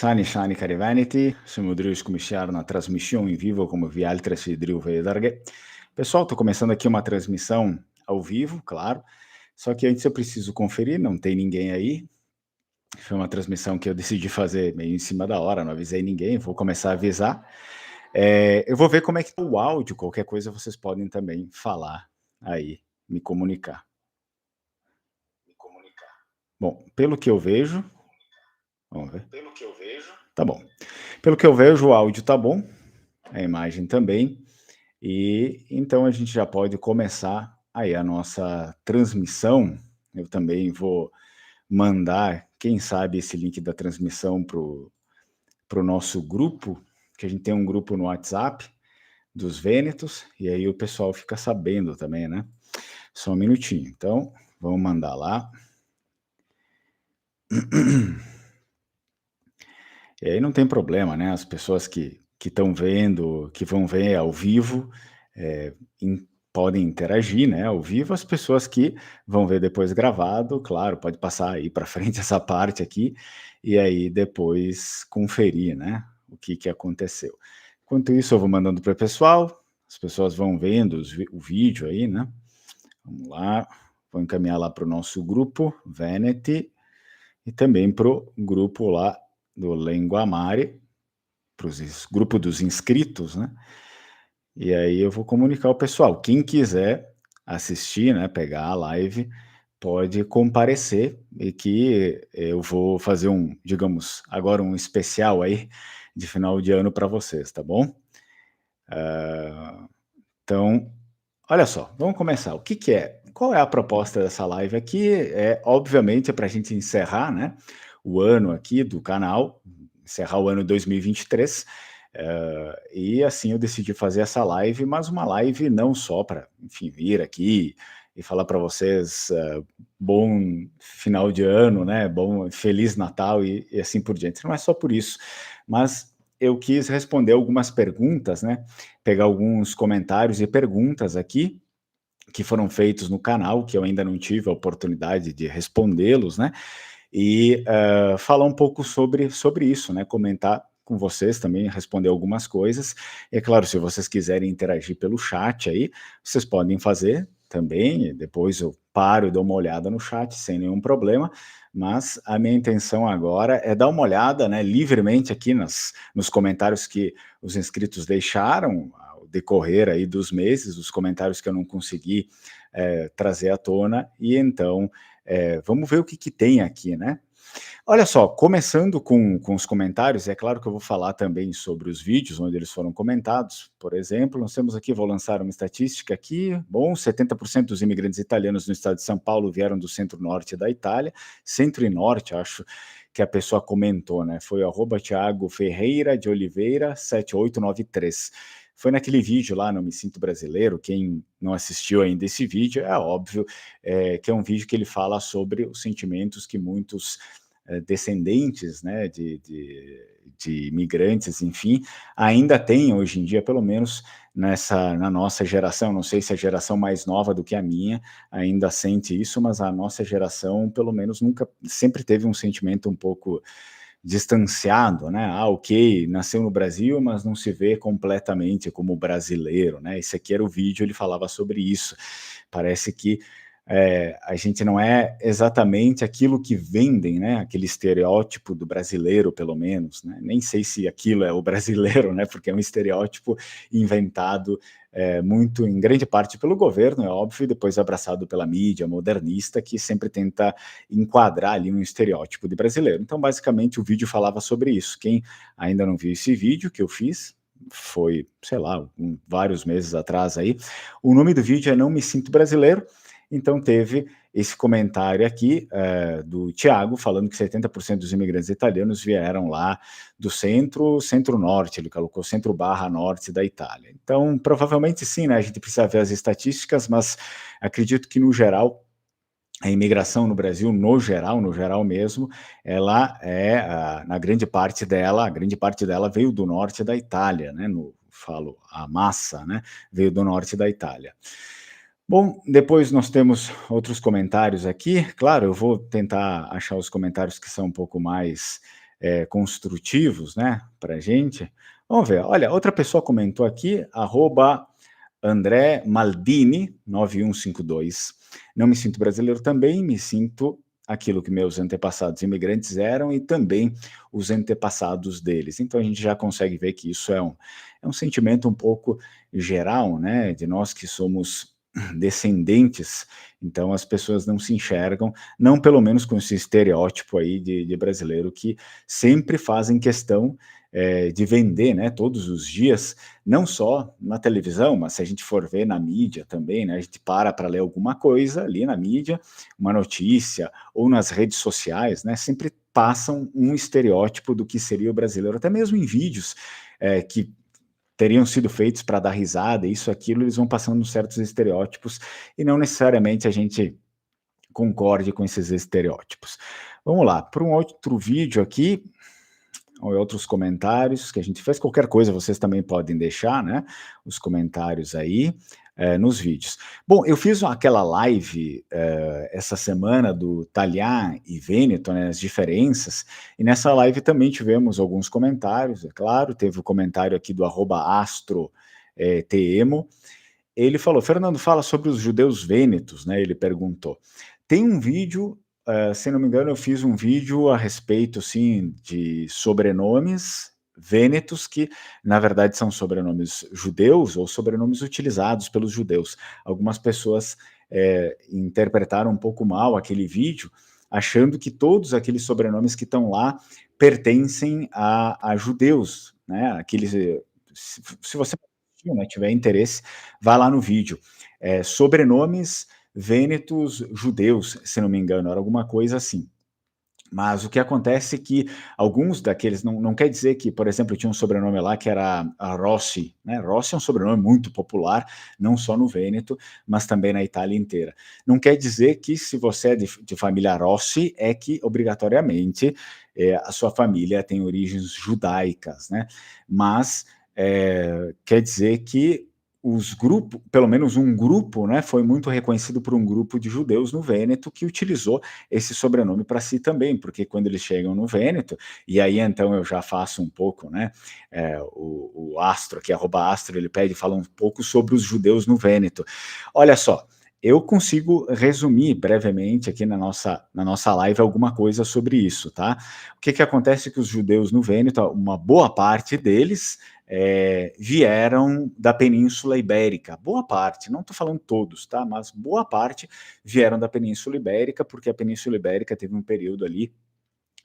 Sani cari veneti, siamo Drius cominciare uma transmissão em vivo come vi altre si Driu Vedarghe. Pessoal, estou começando aqui uma transmissão ao vivo, claro, só que antes eu preciso conferir, não tem ninguém aí. Foi uma transmissão que eu decidi fazer meio em cima da hora, não avisei ninguém, vou começar a avisar. Eu vou ver como é que tá o áudio, qualquer coisa vocês podem também falar aí, me comunicar. Bom, pelo que eu vejo, vamos ver. Tá bom. Pelo que eu vejo, o áudio tá bom, a imagem também, e então a gente já pode começar aí a nossa transmissão. Eu também vou mandar, quem sabe, esse link da transmissão pro nosso grupo, que a gente tem um grupo no WhatsApp dos Vênetos, e aí o pessoal fica sabendo também, né? Só um minutinho. Então, vamos mandar lá. E aí não tem problema, né? As pessoas que estão vendo, que vão ver ao vivo, podem interagir, né? Ao vivo, as pessoas que vão ver depois gravado, claro, pode passar aí para frente essa parte aqui, e aí depois conferir, né? O que aconteceu. Enquanto isso, eu vou mandando para o pessoal, as pessoas vão vendo o vídeo aí, né? Vamos lá, vou encaminhar lá para o nosso grupo, Veneti, e também para o grupo lá do Lenguamare, para o grupo dos inscritos, né? E aí eu vou comunicar ao pessoal. Quem quiser assistir, né, pegar a live, pode comparecer e que eu vou fazer digamos, agora um especial aí de final de ano para vocês, tá bom? Então, olha só, vamos começar. O que é? Qual é a proposta dessa live aqui? Obviamente, para a gente encerrar, né, o ano aqui do canal, encerrar o ano 2023, e assim eu decidi fazer essa live, mas uma live não só para, enfim, vir aqui e falar para vocês bom final de ano, né, Feliz Natal e assim por diante. Não é só por isso, mas eu quis responder algumas perguntas, né, pegar alguns comentários e perguntas aqui que foram feitos no canal, que eu ainda não tive a oportunidade de respondê-los, né, e falar um pouco sobre isso, né, comentar com vocês também, responder algumas coisas. E é claro, se vocês quiserem interagir pelo chat aí, vocês podem fazer também, depois eu paro e dou uma olhada no chat sem nenhum problema, mas a minha intenção agora é dar uma olhada, né, livremente aqui nos comentários que os inscritos deixaram ao decorrer aí dos meses, os comentários que eu não consegui trazer à tona, e então vamos ver o que tem aqui, né? Olha só, começando com os comentários, é claro que eu vou falar também sobre os vídeos onde eles foram comentados. Por exemplo, nós temos aqui, vou lançar uma estatística aqui, bom, 70% dos imigrantes italianos no estado de São Paulo vieram do centro-norte da Itália, centro e norte, acho que a pessoa comentou, né, foi @Thiago Ferreira de Oliveira 7893. Foi naquele vídeo lá, Não Me Sinto Brasileiro. Quem não assistiu ainda esse vídeo, é óbvio que é um vídeo que ele fala sobre os sentimentos que muitos descendentes, né, de imigrantes, enfim, ainda têm hoje em dia, pelo menos na nossa geração. Não sei se a geração mais nova do que a minha ainda sente isso, mas a nossa geração, pelo menos, sempre teve um sentimento um pouco distanciado, né? Ok, nasceu no Brasil, mas não se vê completamente como brasileiro, né? Esse aqui era o vídeo, ele falava sobre isso. Parece que a gente não é exatamente aquilo que vendem, né? Aquele estereótipo do brasileiro, pelo menos, né? Nem sei se aquilo é o brasileiro, né? Porque é um estereótipo inventado muito, em grande parte, pelo governo, é óbvio, e depois abraçado pela mídia modernista, que sempre tenta enquadrar ali um estereótipo de brasileiro. Então, basicamente, o vídeo falava sobre isso. Quem ainda não viu esse vídeo que eu fiz, foi, sei lá, vários meses atrás aí, o nome do vídeo é Não Me Sinto Brasileiro. Então teve esse comentário aqui do Thiago, falando que 70% dos imigrantes italianos vieram lá do centro-norte, ele colocou centro/norte da Itália. Então, provavelmente sim, né? A gente precisa ver as estatísticas, mas acredito que, no geral, a imigração no Brasil, no geral mesmo, ela a grande parte dela veio do norte da Itália, né? A massa, né? Veio do norte da Itália. Bom, depois nós temos outros comentários aqui. Claro, eu vou tentar achar os comentários que são um pouco mais construtivos, né, para a gente. Vamos ver, olha, outra pessoa comentou aqui, arroba André Maldini, 9152. Não me sinto brasileiro também, me sinto aquilo que meus antepassados imigrantes eram e também os antepassados deles. Então a gente já consegue ver que isso é um sentimento um pouco geral, né, de nós que somos descendentes, então as pessoas não se enxergam, não pelo menos com esse estereótipo aí de brasileiro que sempre fazem questão de vender, né, todos os dias, não só na televisão, mas se a gente for ver na mídia também, né, a gente para ler alguma coisa ali na mídia, uma notícia, ou nas redes sociais, né, sempre passam um estereótipo do que seria o brasileiro, até mesmo em vídeos que teriam sido feitos para dar risada, isso, aquilo, eles vão passando certos estereótipos e não necessariamente a gente concorde com esses estereótipos. Vamos lá, para um outro vídeo aqui, ou outros comentários que a gente fez, qualquer coisa vocês também podem deixar, né, os comentários aí, nos vídeos. Bom, eu fiz aquela live, essa semana do Talian e Vêneto, né, as diferenças, e nessa live também tivemos alguns comentários, é claro, teve o comentário aqui do @astro, TEMO, ele falou: "Fernando, fala sobre os judeus vênetos", né, ele perguntou. Tem um vídeo, se não me engano, eu fiz um vídeo a respeito, assim, de sobrenomes vênetos que, na verdade, são sobrenomes judeus ou sobrenomes utilizados pelos judeus. Algumas pessoas, interpretaram um pouco mal aquele vídeo, achando que todos aqueles sobrenomes que estão lá pertencem a judeus, né, aqueles, se você né, tiver interesse, vá lá no vídeo. Sobrenomes vênetos judeus, se não me engano, era alguma coisa assim. Mas o que acontece é que alguns daqueles, não quer dizer que, por exemplo, tinha um sobrenome lá que era a Rossi, né? Rossi é um sobrenome muito popular, não só no Vêneto, mas também na Itália inteira. Não quer dizer que se você é de família Rossi, é que obrigatoriamente a sua família tem origens judaicas, né? Mas quer dizer que os grupos, pelo menos um grupo, né, foi muito reconhecido por um grupo de judeus no Vêneto que utilizou esse sobrenome para si também, porque quando eles chegam no Vêneto, e aí então eu já faço um pouco, né, o Astro, aqui, @Astro, ele pede, fala um pouco sobre os judeus no Vêneto. Olha só, eu consigo resumir brevemente aqui na nossa live alguma coisa sobre isso, tá? O que acontece é que os judeus no Vêneto, uma boa parte deles, vieram da Península Ibérica, boa parte, não estou falando todos, tá? Mas boa parte vieram da Península Ibérica, porque a Península Ibérica teve um período ali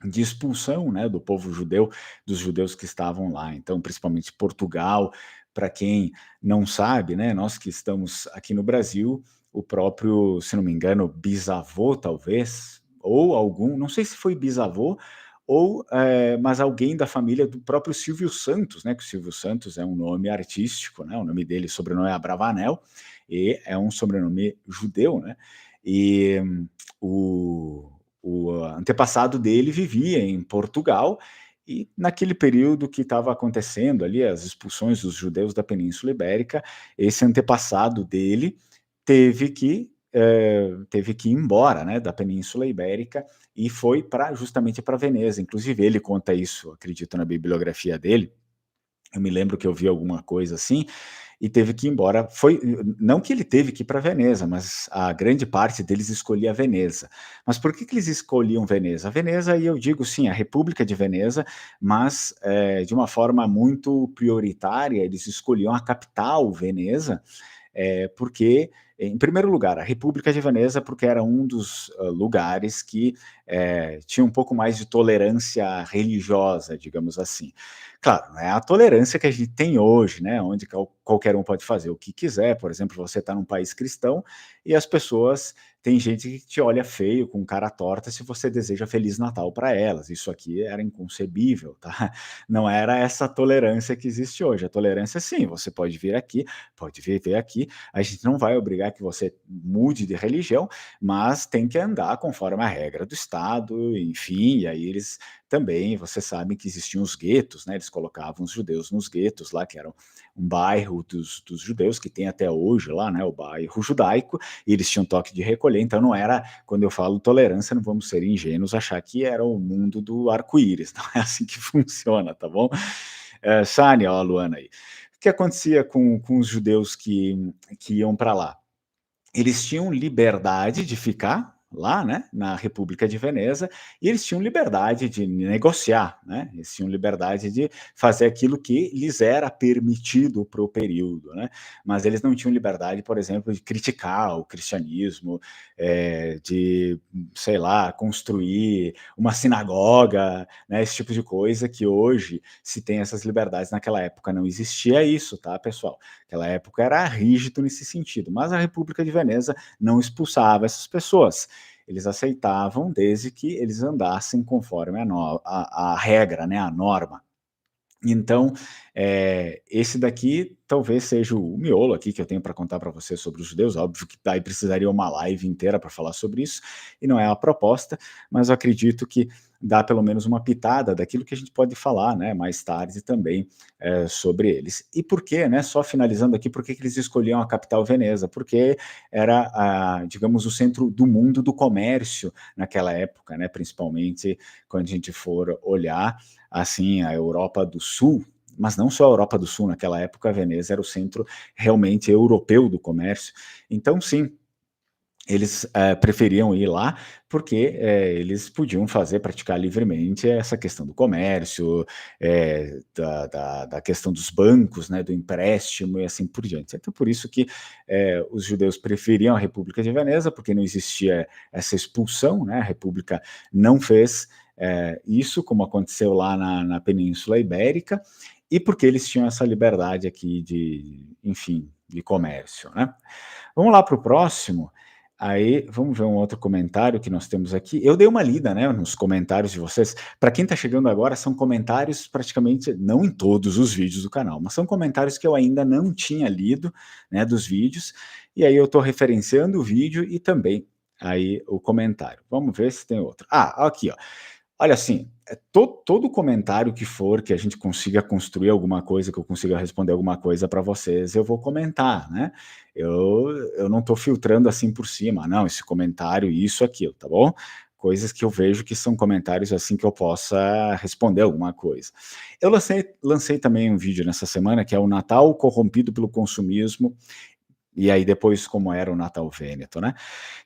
de expulsão, né, do povo judeu, dos judeus que estavam lá. Então, principalmente Portugal, para quem não sabe, né, nós que estamos aqui no Brasil, o próprio, se não me engano, bisavô, talvez, ou algum, não sei se foi bisavô, ou, mas alguém da família do próprio Silvio Santos, né, que o Silvio Santos é um nome artístico, né, o nome dele, sobrenome é Abravanel, e é um sobrenome judeu, né, e o antepassado dele vivia em Portugal, e naquele período que estava acontecendo ali, as expulsões dos judeus da Península Ibérica, esse antepassado dele teve que ir embora, né, da Península Ibérica e foi justamente para Veneza. Inclusive ele conta isso, acredito, na bibliografia dele. Eu me lembro que eu vi alguma coisa assim, e teve que ir embora. Foi não que ele teve que ir para Veneza, mas a grande parte deles escolhia Veneza. Mas por que eles escolhiam Veneza? Veneza, aí eu digo sim, a República de Veneza, mas de uma forma muito prioritária, eles escolhiam a capital, Veneza, porque, em primeiro lugar, a República de Veneza, porque era um dos lugares que tinha um pouco mais de tolerância religiosa, digamos assim. Claro, não é a tolerância que a gente tem hoje, né, onde qualquer um pode fazer o que quiser. Por exemplo, você está num país cristão e as pessoas, tem gente que te olha feio, com cara torta, se você deseja Feliz Natal para elas. Isso aqui era inconcebível, tá? Não era essa tolerância que existe hoje. A tolerância, sim, você pode vir aqui, pode viver aqui, a gente não vai obrigar que você mude de religião, mas tem que andar conforme a regra do Estado, enfim, e aí eles também, você sabe que existiam os guetos, né, eles colocavam os judeus nos guetos lá, que eram um bairro dos judeus, que tem até hoje lá, né, o bairro judaico, e eles tinham toque de recolher, escolher. Então não era, quando eu falo tolerância, não vamos ser ingênuos, achar que era o mundo do arco-íris, não é assim que funciona, tá bom? Sânia, ó, a Luana aí. O que acontecia com os judeus que iam para lá? Eles tinham liberdade de ficar lá, né, na República de Veneza, e eles tinham liberdade de negociar, né, eles tinham liberdade de fazer aquilo que lhes era permitido para o período, né, mas eles não tinham liberdade, por exemplo, de criticar o cristianismo, de, sei lá, construir uma sinagoga, né, esse tipo de coisa que hoje se tem essas liberdades. Naquela época não existia isso, tá, pessoal? Naquela época era rígido nesse sentido, mas a República de Veneza não expulsava essas pessoas. Eles aceitavam desde que eles andassem conforme a regra, né, a norma. Então, esse daqui talvez seja o miolo aqui que eu tenho para contar para você sobre os judeus. Óbvio que daí precisaria uma live inteira para falar sobre isso, e não é a proposta, mas eu acredito que dá pelo menos uma pitada daquilo que a gente pode falar, né, mais tarde também, sobre eles. E por quê, né, só finalizando aqui, por que que eles escolhiam a capital Veneza? Porque era, digamos, o centro do mundo do comércio naquela época, né, principalmente quando a gente for olhar assim, a Europa do Sul, mas não só a Europa do Sul, naquela época a Veneza era o centro realmente europeu do comércio. Então, sim, eles preferiam ir lá porque eles podiam praticar livremente essa questão do comércio, da questão dos bancos, né, do empréstimo e assim por diante. Então, por isso que os judeus preferiam a República de Veneza, porque não existia essa expulsão, né, a República não fez isso, como aconteceu lá na Península Ibérica, e porque eles tinham essa liberdade aqui enfim, de comércio, né? Vamos lá para o próximo. Aí, vamos ver um outro comentário que nós temos aqui. Eu dei uma lida, né, nos comentários de vocês. Para quem está chegando agora, são comentários praticamente, não em todos os vídeos do canal, mas são comentários que eu ainda não tinha lido, né, dos vídeos. E aí eu estou referenciando o vídeo e também aí o comentário. Vamos ver se tem outro. Aqui, ó. Olha, assim, todo comentário que for, que a gente consiga construir alguma coisa, que eu consiga responder alguma coisa para vocês, eu vou comentar, né? Eu não estou filtrando assim por cima, não, esse comentário, isso, aquilo, tá bom? Coisas que eu vejo que são comentários assim que eu possa responder alguma coisa. Eu lancei também um vídeo nessa semana que é o Natal corrompido pelo consumismo, e aí depois como era o Natal Vêneto, né?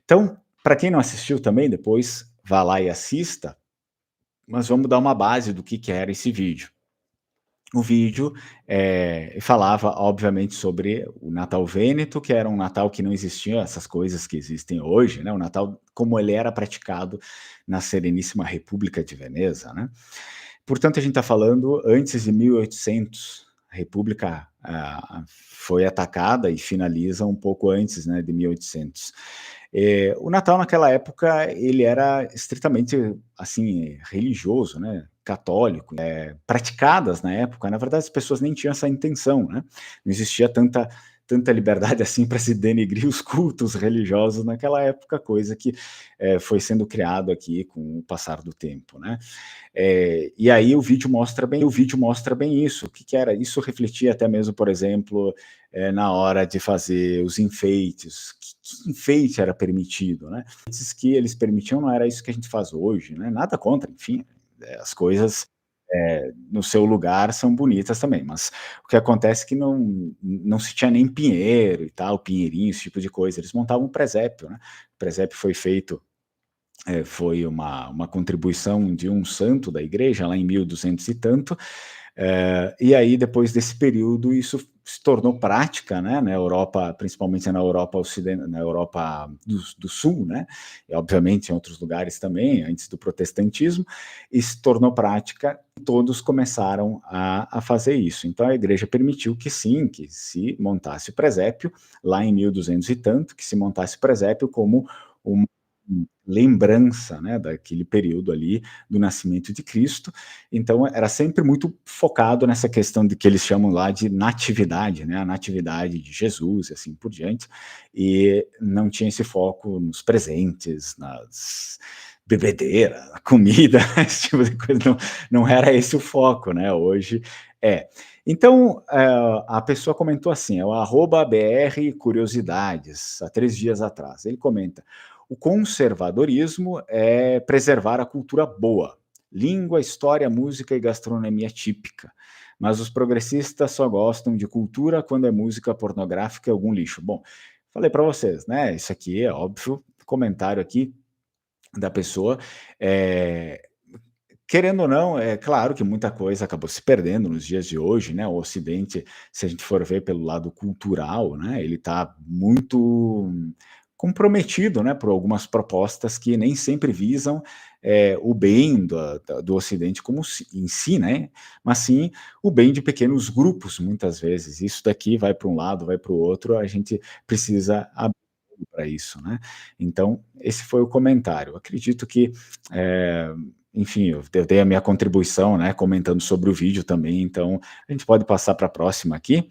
Então, para quem não assistiu também, depois vá lá e assista, mas vamos dar uma base do que era esse vídeo. O vídeo falava, obviamente, sobre o Natal Vêneto, que era um Natal que não existia essas coisas que existem hoje, né? O Natal como ele era praticado na Sereníssima República de Veneza, né? Portanto, a gente está falando antes de 1800. A República foi atacada e finaliza um pouco antes, né, de 1800. O Natal naquela época ele era estritamente assim religioso, né, católico, praticadas na época. Na verdade, as pessoas nem tinham essa intenção, né? Não existia tanta liberdade assim para se denegrir os cultos religiosos naquela época, coisa que foi sendo criado aqui com o passar do tempo, né? E aí o vídeo mostra bem isso. O que era? Isso refletia até mesmo, por exemplo, na hora de fazer os enfeites. Que enfeite era permitido, né? Esses que eles permitiam não era isso que a gente faz hoje, né? Nada contra, enfim, as coisas no seu lugar são bonitas também, mas o que acontece é que não se tinha nem pinheiro e tal, pinheirinho, esse tipo de coisa. Eles montavam um presépio, né? O presépio foi feito foi uma contribuição de um santo da igreja, lá em 1200 e tanto, e aí depois desse período isso se tornou prática, né, na Europa, principalmente na Europa ocidental, na Europa do Sul, né, e obviamente em outros lugares também, antes do protestantismo, e se tornou prática, e todos começaram a fazer isso. Então a igreja permitiu que sim, que se montasse o presépio, lá em 1200 e tanto, que se montasse o presépio como uma lembrança, né, daquele período ali do nascimento de Cristo. Então era sempre muito focado nessa questão de que eles chamam lá de natividade, né, a natividade de Jesus e assim por diante, e não tinha esse foco nos presentes, nas bebedeira, na comida, esse tipo de coisa, não era esse o foco, né, hoje é. Então, a pessoa comentou assim, é o @BR Curiosidades, há 3 dias atrás, ele comenta: O conservadorismo é preservar a cultura boa, língua, história, música e gastronomia típica. Mas os progressistas só gostam de cultura quando é música pornográfica e algum lixo. Bom, falei para vocês, né? Isso aqui é óbvio, comentário aqui da pessoa. É, querendo ou não, é claro que muita coisa acabou se perdendo nos dias de hoje, né, o Ocidente, se a gente for ver pelo lado cultural, né, ele está muito comprometido, né, por algumas propostas que nem sempre visam, o bem do Ocidente como em si, né, mas sim o bem de pequenos grupos, muitas vezes. Isso daqui vai para um lado, vai para o outro, a gente precisa abrir para isso, né. Então, esse foi o comentário. Acredito que, eh enfim, eu dei a minha contribuição, né, comentando sobre o vídeo também, então a gente pode passar para a próxima aqui.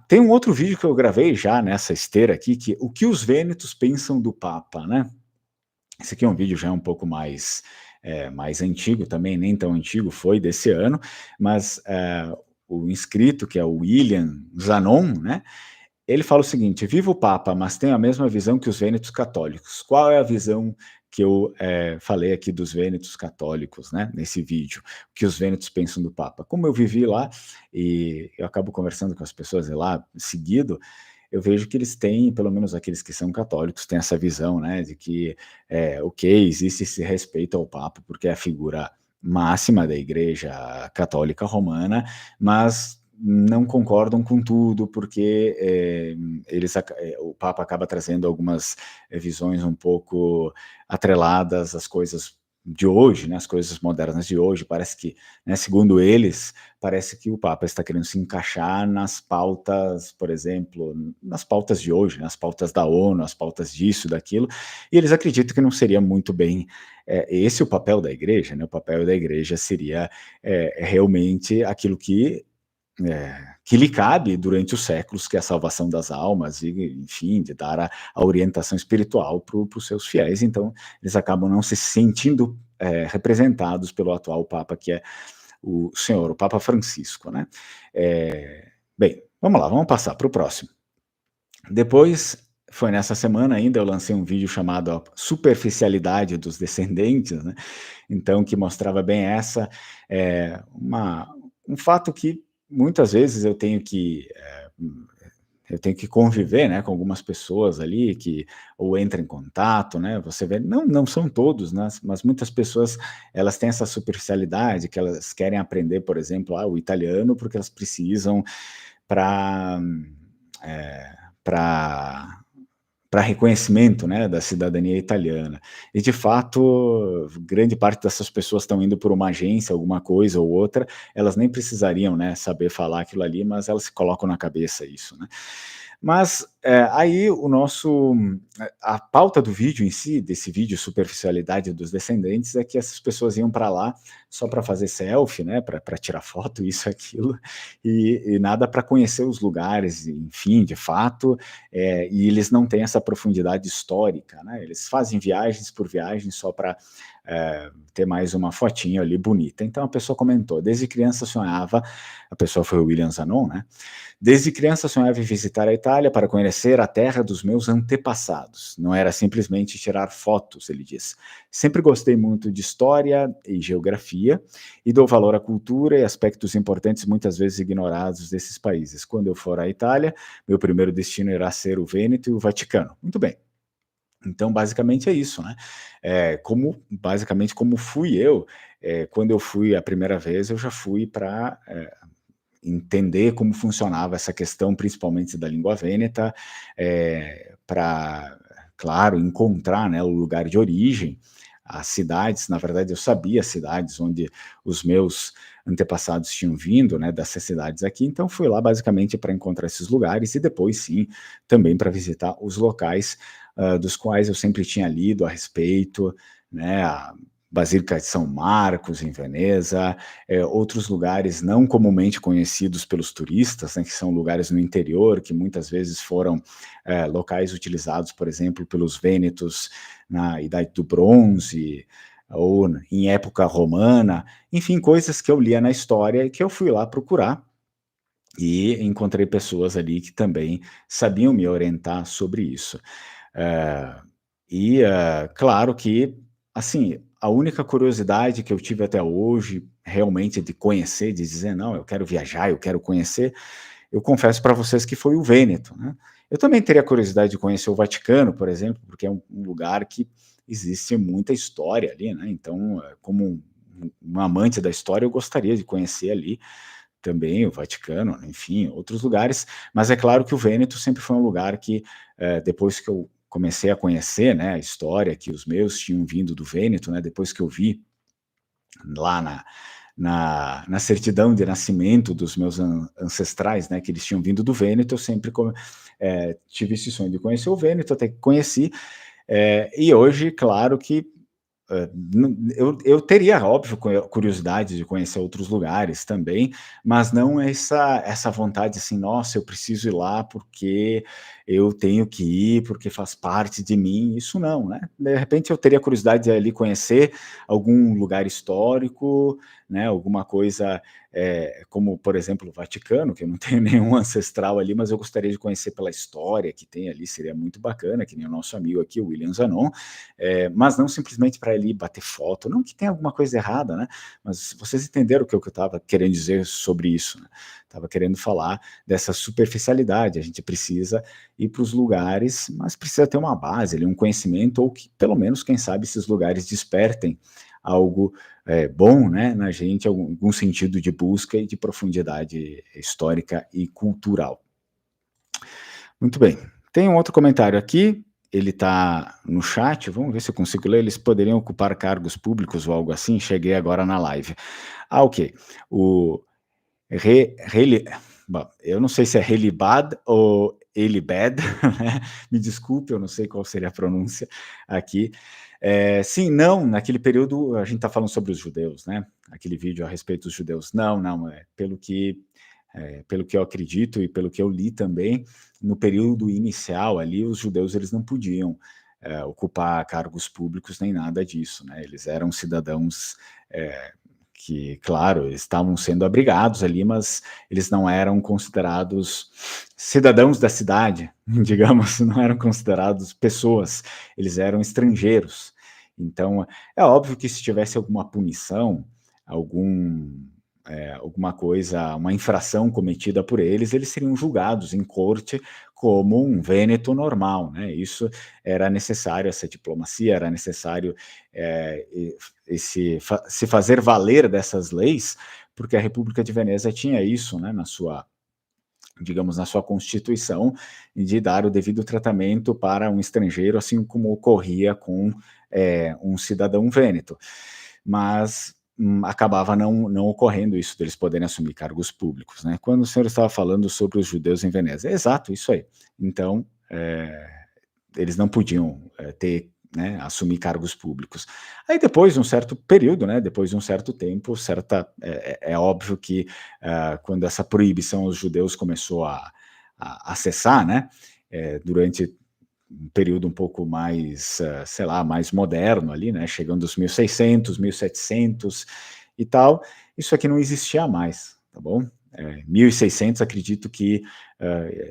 Tem um outro vídeo que eu gravei já nessa esteira aqui, que o que os vênetos pensam do Papa, né? Esse aqui é um vídeo já um pouco mais antigo também, nem tão antigo, foi desse ano, mas o inscrito, que é o William Zanon, né? Ele fala o seguinte: "Viva o Papa, mas tenho a mesma visão que os vênetos católicos". Qual é a visão que eu, falei aqui dos vênetos católicos, né, nesse vídeo? O que os vênetos pensam do Papa? Como eu vivi lá, e eu acabo conversando com as pessoas de lá seguido, eu vejo que eles têm, pelo menos aqueles que são católicos, têm essa visão, né, de que, ok, existe esse respeito ao Papa, porque é a figura máxima da Igreja Católica Romana, mas não concordam com tudo, porque o Papa acaba trazendo algumas visões um pouco atreladas às coisas de hoje, né, as coisas modernas de hoje. Parece que, né, segundo eles, parece que o Papa está querendo se encaixar nas pautas, por exemplo, nas pautas de hoje, nas pautas da ONU, as pautas disso, daquilo, e eles acreditam que não seria muito bem esse o papel da igreja, né? O papel da igreja seria realmente aquilo que lhe cabe durante os séculos, que é a salvação das almas e, enfim, de dar a orientação espiritual para os seus fiéis. Então, eles acabam não se sentindo representados pelo atual Papa, que é o Papa Francisco, né? Bem, vamos lá, vamos passar para o próximo. Depois, foi nessa semana ainda, eu lancei um vídeo chamado A Superficialidade dos Descendentes, né? Então, que mostrava bem um fato que muitas vezes eu tenho que conviver, né, com algumas pessoas ali que ou entra em contato, né, você vê, não são todos, né, mas muitas pessoas, elas têm essa superficialidade, que elas querem aprender, por exemplo, o italiano, porque elas precisam para para para reconhecimento, né, da cidadania italiana. E de fato, grande parte dessas pessoas estão indo por uma agência, alguma coisa ou outra, elas nem precisariam, né, saber falar aquilo ali, mas elas se colocam na cabeça isso, né. Mas, aí a pauta do vídeo em si, desse vídeo Superficialidade dos Descendentes, é que essas pessoas iam para lá só para fazer selfie, né, para tirar foto, isso, aquilo, e nada para conhecer os lugares, enfim, de fato, e eles não têm essa profundidade histórica, né, eles fazem viagens por viagens só para ter mais uma fotinha ali bonita. Então a pessoa comentou: "Desde criança sonhava", a pessoa foi o William Zanon, né, "desde criança sonhava em visitar a Itália para conhecer a terra dos meus antepassados. Não era simplesmente tirar fotos", ele diz. "Sempre gostei muito de história e geografia e dou valor à cultura e aspectos importantes muitas vezes ignorados desses países. Quando eu for à Itália, meu primeiro destino irá ser o Vêneto e o Vaticano." Muito bem. Então, basicamente é isso, né. Basicamente como fui eu, quando eu fui a primeira vez, eu já fui para entender como funcionava essa questão, principalmente da língua vêneta, para, claro, encontrar, né, o lugar de origem, as cidades. Na verdade, eu sabia as cidades onde os meus antepassados tinham vindo, né, dessas cidades aqui, então fui lá basicamente para encontrar esses lugares e depois sim, também para visitar os locais, dos quais eu sempre tinha lido a respeito, né, a Basílica de São Marcos, em Veneza, outros lugares não comumente conhecidos pelos turistas, né, que são lugares no interior, que muitas vezes foram locais utilizados, por exemplo, pelos vênetos na Idade do Bronze, ou em época romana, enfim, coisas que eu lia na história e que eu fui lá procurar, e encontrei pessoas ali que também sabiam me orientar sobre isso. Eh, E, claro que, assim, a única curiosidade que eu tive até hoje, realmente, de conhecer, de dizer: "Não, eu quero viajar, eu quero conhecer", eu confesso para vocês que foi o Vêneto, né. Eu também teria curiosidade de conhecer o Vaticano, por exemplo, porque é um lugar que existe muita história ali, né, então, como um amante da história, eu gostaria de conhecer ali também o Vaticano, enfim, outros lugares, mas é claro que o Vêneto sempre foi um lugar que, depois que eu comecei a conhecer, né, a história que os meus tinham vindo do Vêneto, né, depois que eu vi lá na certidão de nascimento dos meus ancestrais, né, que eles tinham vindo do Vêneto, eu sempre tive esse sonho de conhecer o Vêneto, até que conheci, e hoje, claro que eu teria, óbvio, curiosidade de conhecer outros lugares também, mas não essa vontade assim: "Nossa, eu preciso ir lá porque eu tenho que ir, porque faz parte de mim", isso não, né. De repente eu teria curiosidade de ali conhecer algum lugar histórico, né, alguma coisa, como, por exemplo, o Vaticano, que eu não tenho nenhum ancestral ali, mas eu gostaria de conhecer pela história que tem ali, seria muito bacana, que nem o nosso amigo aqui, o William Zanon, mas não simplesmente para ele bater foto, não que tenha alguma coisa errada, né, mas vocês entenderam o que eu estava querendo dizer sobre isso, né. Estava querendo falar dessa superficialidade, a gente precisa ir para os lugares, mas precisa ter uma base ali, um conhecimento ou que pelo menos, quem sabe, esses lugares despertem algo, bom, né, na gente, algum sentido de busca e de profundidade histórica e cultural. Muito bem. Tem um outro comentário aqui, ele está no chat, vamos ver se eu consigo ler. Eles poderiam ocupar cargos públicos ou algo assim? Cheguei agora na live. Ah, ok. O Reli bom, eu não sei se é Helibad ou Elibad, né, me desculpe, eu não sei qual seria a pronúncia aqui. Sim, não, naquele período a gente está falando sobre os judeus, né, aquele vídeo a respeito dos judeus. Não, não, pelo que eu acredito e pelo que eu li também, no período inicial ali, os judeus eles não podiam, ocupar cargos públicos nem nada disso, né, eles eram cidadãos, que, claro, estavam sendo abrigados ali, mas eles não eram considerados cidadãos da cidade, digamos, não eram considerados pessoas, eles eram estrangeiros. Então, é óbvio que se tivesse alguma punição, alguma coisa, uma infração cometida por eles, eles seriam julgados em corte como um vêneto normal, né? Isso era necessário, essa diplomacia, era necessário se fazer valer dessas leis, porque a República de Veneza tinha isso, né, na sua, digamos, na sua constituição, de dar o devido tratamento para um estrangeiro, assim como ocorria com um cidadão vêneto. Mas acabava não ocorrendo isso deles poderem assumir cargos públicos, né? Quando o senhor estava falando sobre os judeus em Veneza, exato, isso aí. Então, eles não podiam ter, né, assumir cargos públicos. Aí depois de um certo período, né, depois de um certo tempo, é óbvio que quando essa proibição aos judeus começou a cessar, né, durante um período um pouco mais, sei lá, mais moderno ali, né, chegando aos 1600, 1700 e tal, isso aqui não existia mais, tá bom? 1600 acredito que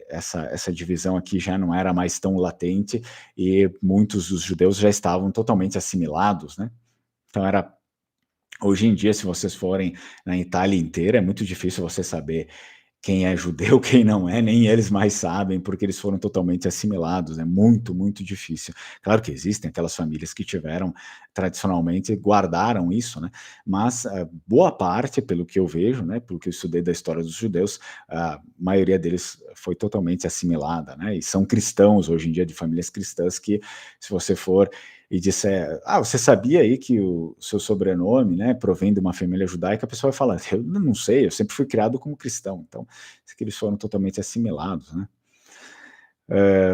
essa divisão aqui já não era mais tão latente e muitos dos judeus já estavam totalmente assimilados, né? Então era hoje em dia, se vocês forem na Itália inteira, é muito difícil você saber quem é judeu, quem não é, nem eles mais sabem, porque eles foram totalmente assimilados, é muito, muito difícil. Claro que existem aquelas famílias que tiveram, tradicionalmente, guardaram isso, né, mas boa parte, pelo que eu vejo, né, pelo que eu estudei da história dos judeus, a maioria deles foi totalmente assimilada, né, e são cristãos hoje em dia, de famílias cristãs, que se você for e disser: "Ah, você sabia aí que o seu sobrenome, né, provém de uma família judaica?", a pessoa vai falar: "Eu não sei, eu sempre fui criado como cristão", então, que eles foram totalmente assimilados, né.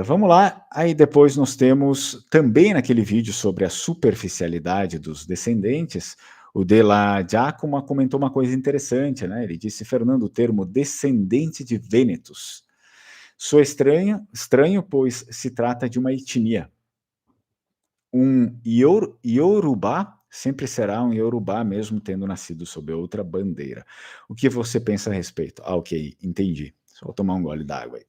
Vamos lá, aí depois nós temos, também naquele vídeo sobre a superficialidade dos descendentes, o De La Giacomo comentou uma coisa interessante, né, ele disse: "Fernando, o termo descendente de vênetos soa estranho, pois se trata de uma etnia. Um Iorubá sempre será um Iorubá, mesmo tendo nascido sob outra bandeira. O que você pensa a respeito?" Ah, ok, entendi. Só vou tomar um gole d'água aí.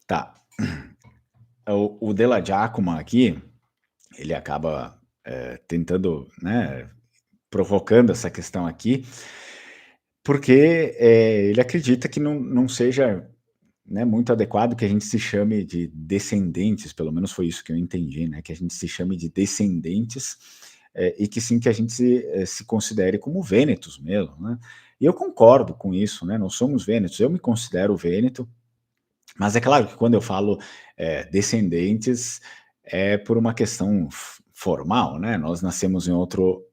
Tá. O Della Giacomo aqui, ele acaba, tentando, né, provocando essa questão aqui, porque, ele acredita que não seja, né, muito adequado que a gente se chame de descendentes, pelo menos foi isso que eu entendi, né, que a gente se chame de descendentes, e que sim, que a gente se considere como vênetos mesmo, né. E eu concordo com isso, né, nós somos vênetos, eu me considero vêneto, mas é claro que quando eu falo, descendentes, é por uma questão formal, né, nós nascemos em outro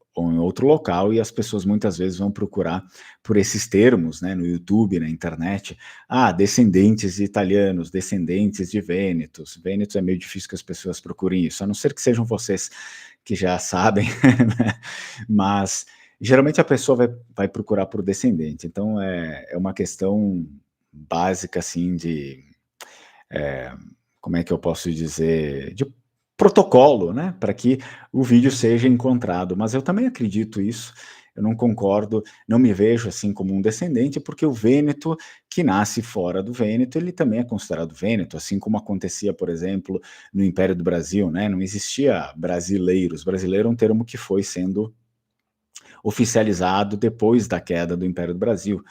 local e as pessoas muitas vezes vão procurar por esses termos, né, no YouTube, na internet. Ah, descendentes de italianos, descendentes de vênetos. Vênetos é meio difícil que as pessoas procurem isso, a não ser que sejam vocês que já sabem, né, mas geralmente a pessoa vai procurar por descendente, então é uma questão básica, assim, de como é que eu posso dizer, de protocolo, né, para que o vídeo seja encontrado, mas eu também acredito isso, eu não concordo, não me vejo assim como um descendente, porque o vêneto que nasce fora do Vêneto, ele também é considerado vêneto, assim como acontecia, por exemplo, no Império do Brasil, né, não existia brasileiros, brasileiro é um termo que foi sendo oficializado depois da queda do Império do Brasil.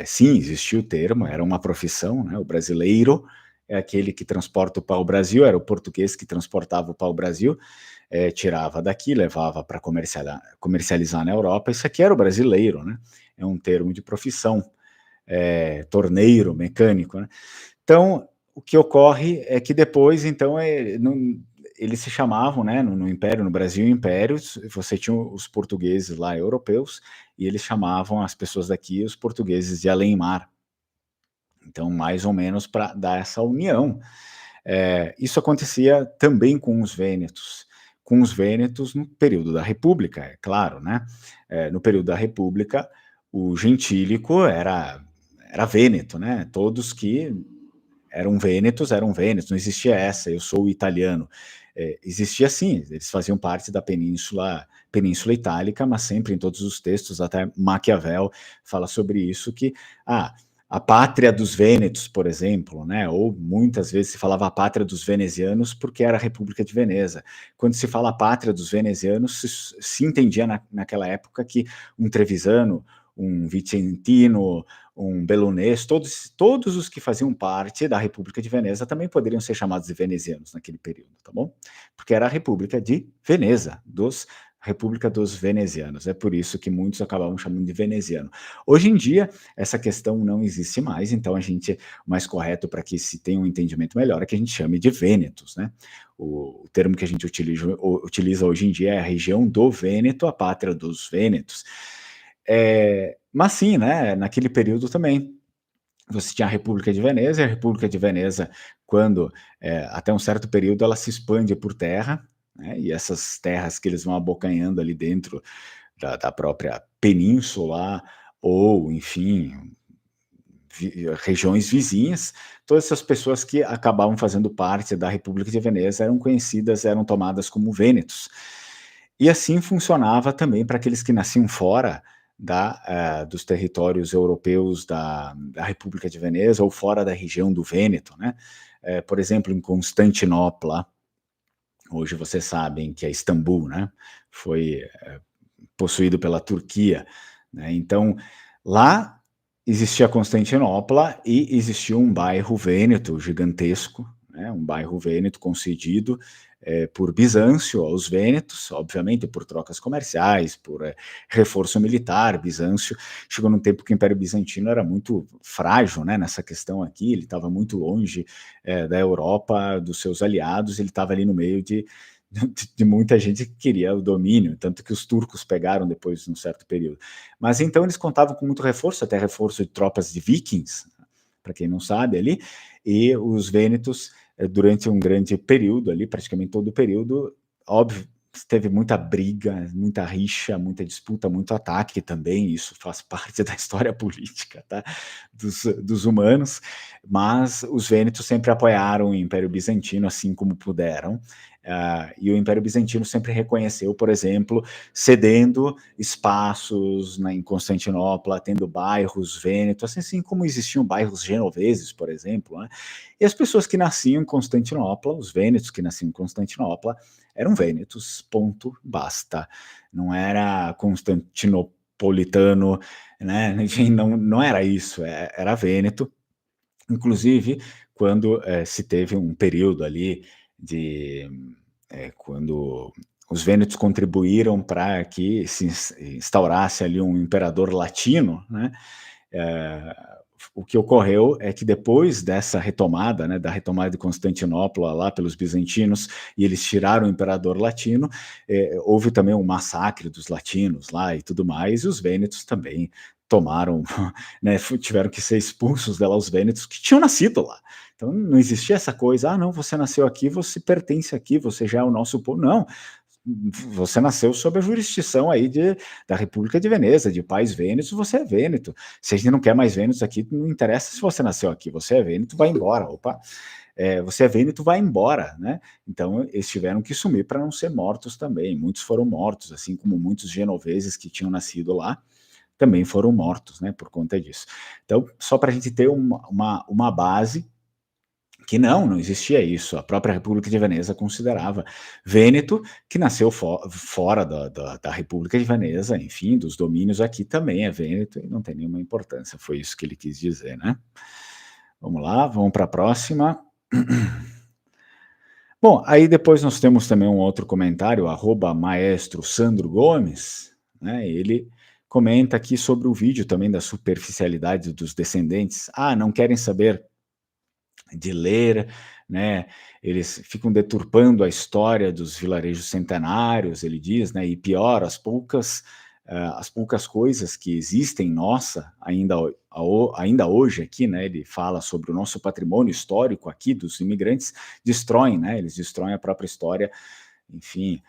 Sim, existia o termo, era uma profissão, né, o brasileiro é aquele que transporta o pau-brasil, era o português que transportava o pau-brasil, tirava daqui, levava para comercializar na Europa, isso aqui era o brasileiro, né, é um termo de profissão, torneiro, mecânico, né. Então, o que ocorre é que depois, então, não eles se chamavam, né, no Império, no Brasil, impérios, você tinha os portugueses lá, europeus, e eles chamavam as pessoas daqui, os portugueses de além-mar. Então, mais ou menos para dar essa união. Isso acontecia também com os vênetos no período da República, é claro, né. No período da República, o gentílico era vêneto, né, todos que eram vênetos, não existia essa, eu sou italiano. Existia sim, eles faziam parte da Península Itálica, mas sempre em todos os textos, até Maquiavel fala sobre isso, que ah, a pátria dos vênetos, por exemplo, né, ou muitas vezes se falava a pátria dos venezianos porque era a República de Veneza. Quando se fala a pátria dos venezianos, se entendia naquela época que um trevisano, um vicentino, um belonês, todos os que faziam parte da República de Veneza também poderiam ser chamados de venezianos naquele período, tá bom? Porque era a República de Veneza, República dos Venezianos. É por isso que muitos acabavam chamando de veneziano. Hoje em dia, essa questão não existe mais, então o mais correto para que se tenha um entendimento melhor é que a gente chame de vênetos, né? O termo que a gente utiliza hoje em dia é a região do Vêneto, a pátria dos vênetos. Mas sim, né, naquele período também, você tinha a República de Veneza, e a República de Veneza, quando, até um certo período, ela se expande por terra, né, e essas terras que eles vão abocanhando ali dentro da própria península, ou enfim, regiões vizinhas, todas essas pessoas que acabavam fazendo parte da República de Veneza eram conhecidas, eram tomadas como vênetos. E assim funcionava também para aqueles que nasciam fora dos territórios europeus da República de Veneza ou fora da região do Vêneto, né. Por exemplo, em Constantinopla, hoje vocês sabem que é Istambul, né, foi possuído pela Turquia, né, então lá existia Constantinopla e existia um bairro vêneto gigantesco, né, um bairro vêneto concedido por Bizâncio aos vênetos, obviamente por trocas comerciais, por reforço militar. Bizâncio chegou num tempo que o Império Bizantino era muito frágil, né, nessa questão aqui, ele estava muito longe da Europa, dos seus aliados, ele estava ali no meio de muita gente que queria o domínio, tanto que os turcos pegaram depois, num certo período. Mas então eles contavam com muito reforço, até reforço de tropas de vikings, para quem não sabe ali, e os vênetos, durante um grande período ali, praticamente todo o período, óbvio, teve muita briga, muita rixa, muita disputa, muito ataque também, isso faz parte da história política, tá, dos humanos, mas os vênetos sempre apoiaram o Império Bizantino, assim como puderam, e o Império Bizantino sempre reconheceu, por exemplo, cedendo espaços em Constantinopla, tendo bairros vênetos, assim como existiam bairros genoveses, por exemplo, né? E as pessoas que nasciam em Constantinopla, os vênetos que nasciam em Constantinopla, eram vênetos, ponto, basta. Não era constantinopolitano, né? Enfim, não era isso, era vêneto. Inclusive, quando se teve um período ali de quando os vênetos contribuíram para que se instaurasse ali um imperador latino, né? O que ocorreu é que depois dessa retomada, né, da retomada de Constantinopla lá pelos bizantinos, e eles tiraram o imperador latino, houve também um massacre dos latinos lá e tudo mais, e os vênetos também tomaram, né, tiveram que ser expulsos de lá os vênetos que tinham nascido lá. Então não existia essa coisa, ah, não, você nasceu aqui, você pertence aqui, você já é o nosso povo. Não, você nasceu sob a jurisdição aí da República de Veneza, de pais vênetos, você é vêneto. Se a gente não quer mais vênetos aqui, não interessa se você nasceu aqui, você é vêneto, vai embora. Opa, você é vêneto, vai embora, né? Então eles tiveram que sumir para não ser mortos também. Muitos foram mortos, assim como muitos genoveses que tinham nascido lá também foram mortos, né, por conta disso. Então, só para a gente ter uma base que não existia isso. A própria República de Veneza considerava Vêneto, que nasceu fora da República de Veneza, enfim, dos domínios aqui também é Vêneto e não tem nenhuma importância. Foi isso que ele quis dizer, né? Vamos lá, vamos para a próxima. Bom, aí depois nós temos também um outro comentário, @maestro Sandro Gomes, né? Ele comenta aqui sobre o vídeo também da superficialidade dos descendentes. Ah, não querem saber de ler, né? Eles ficam deturpando a história dos vilarejos centenários, ele diz, né? E pior, as poucas coisas que existem nossa ainda hoje aqui, né? Ele fala sobre o nosso patrimônio histórico aqui dos imigrantes, destroem, né? Eles destroem a própria história, enfim.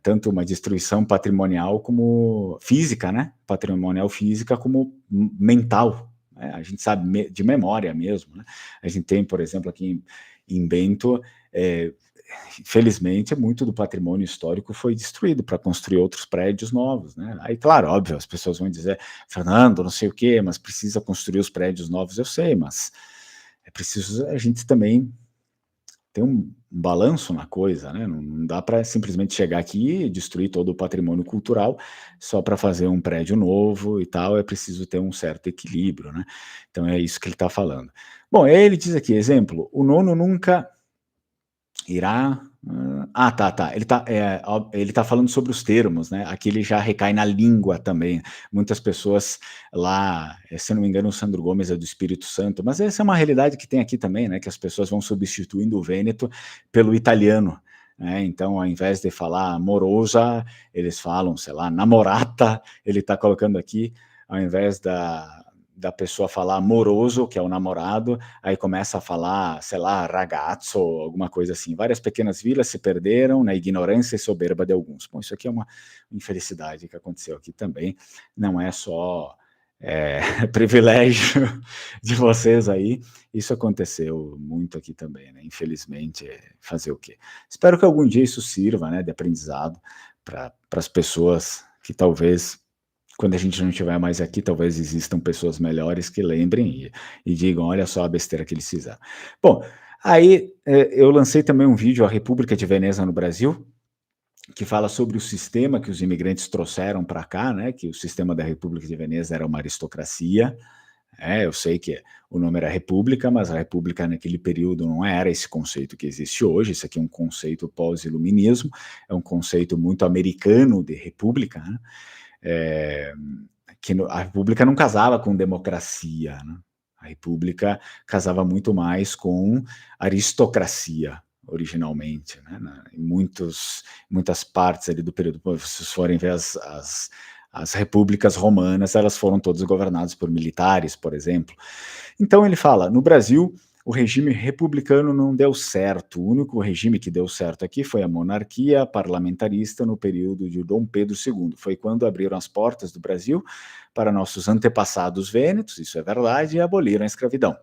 Tanto uma destruição patrimonial como física, né? Patrimonial física como mental. A gente sabe de memória mesmo, né? A gente tem, por exemplo, aqui em Bento, infelizmente, muito do patrimônio histórico foi destruído para construir outros prédios novos, né? Aí, claro, óbvio, as pessoas vão dizer, Fernando, não sei o quê, mas precisa construir os prédios novos, eu sei, mas é preciso a gente também ter um balanço na coisa, né? Não dá para simplesmente chegar aqui e destruir todo o patrimônio cultural só para fazer um prédio novo e tal, é preciso ter um certo equilíbrio, né? Então é isso que ele está falando. Bom, ele diz aqui, exemplo, o nono nunca irá. Tá. Ele tá falando sobre os termos, né? Aqui ele já recai na língua também. Muitas pessoas lá, se não me engano, o Sandro Gomes é do Espírito Santo, mas essa é uma realidade que tem aqui também, né? Que as pessoas vão substituindo o vêneto pelo italiano. Né? Então, ao invés de falar amorosa, eles falam, sei lá, namorata, ele está colocando aqui, ao invés da pessoa falar amoroso, que é o namorado, aí começa a falar, sei lá, ragazzo, alguma coisa assim. Várias pequenas vilas se perderam na ignorância e soberba de alguns. Bom, isso aqui é uma infelicidade que aconteceu aqui também, não é só privilégio de vocês aí, isso aconteceu muito aqui também, né? Infelizmente, fazer o quê? Espero que algum dia isso sirva, né, de aprendizado para as pessoas que talvez quando a gente não estiver mais aqui, talvez existam pessoas melhores que lembrem e digam, olha só a besteira que eles fizeram. Bom, aí eu lancei também um vídeo, a República de Veneza no Brasil, que fala sobre o sistema que os imigrantes trouxeram para cá, né, que o sistema da República de Veneza era uma aristocracia. Eu sei que o nome era República, mas a República naquele período não era esse conceito que existe hoje, isso aqui é um conceito pós-iluminismo, é um conceito muito americano de república, né? Que a República não casava com democracia, né? A República casava muito mais com aristocracia, originalmente, né? Em muitas partes ali do período, se vocês forem ver as repúblicas romanas, elas foram todas governadas por militares, por exemplo. Então ele fala, no Brasil, o regime republicano não deu certo. O único regime que deu certo aqui foi a monarquia parlamentarista no período de Dom Pedro II. Foi quando abriram as portas do Brasil para nossos antepassados vênetos, isso é verdade, e aboliram a escravidão.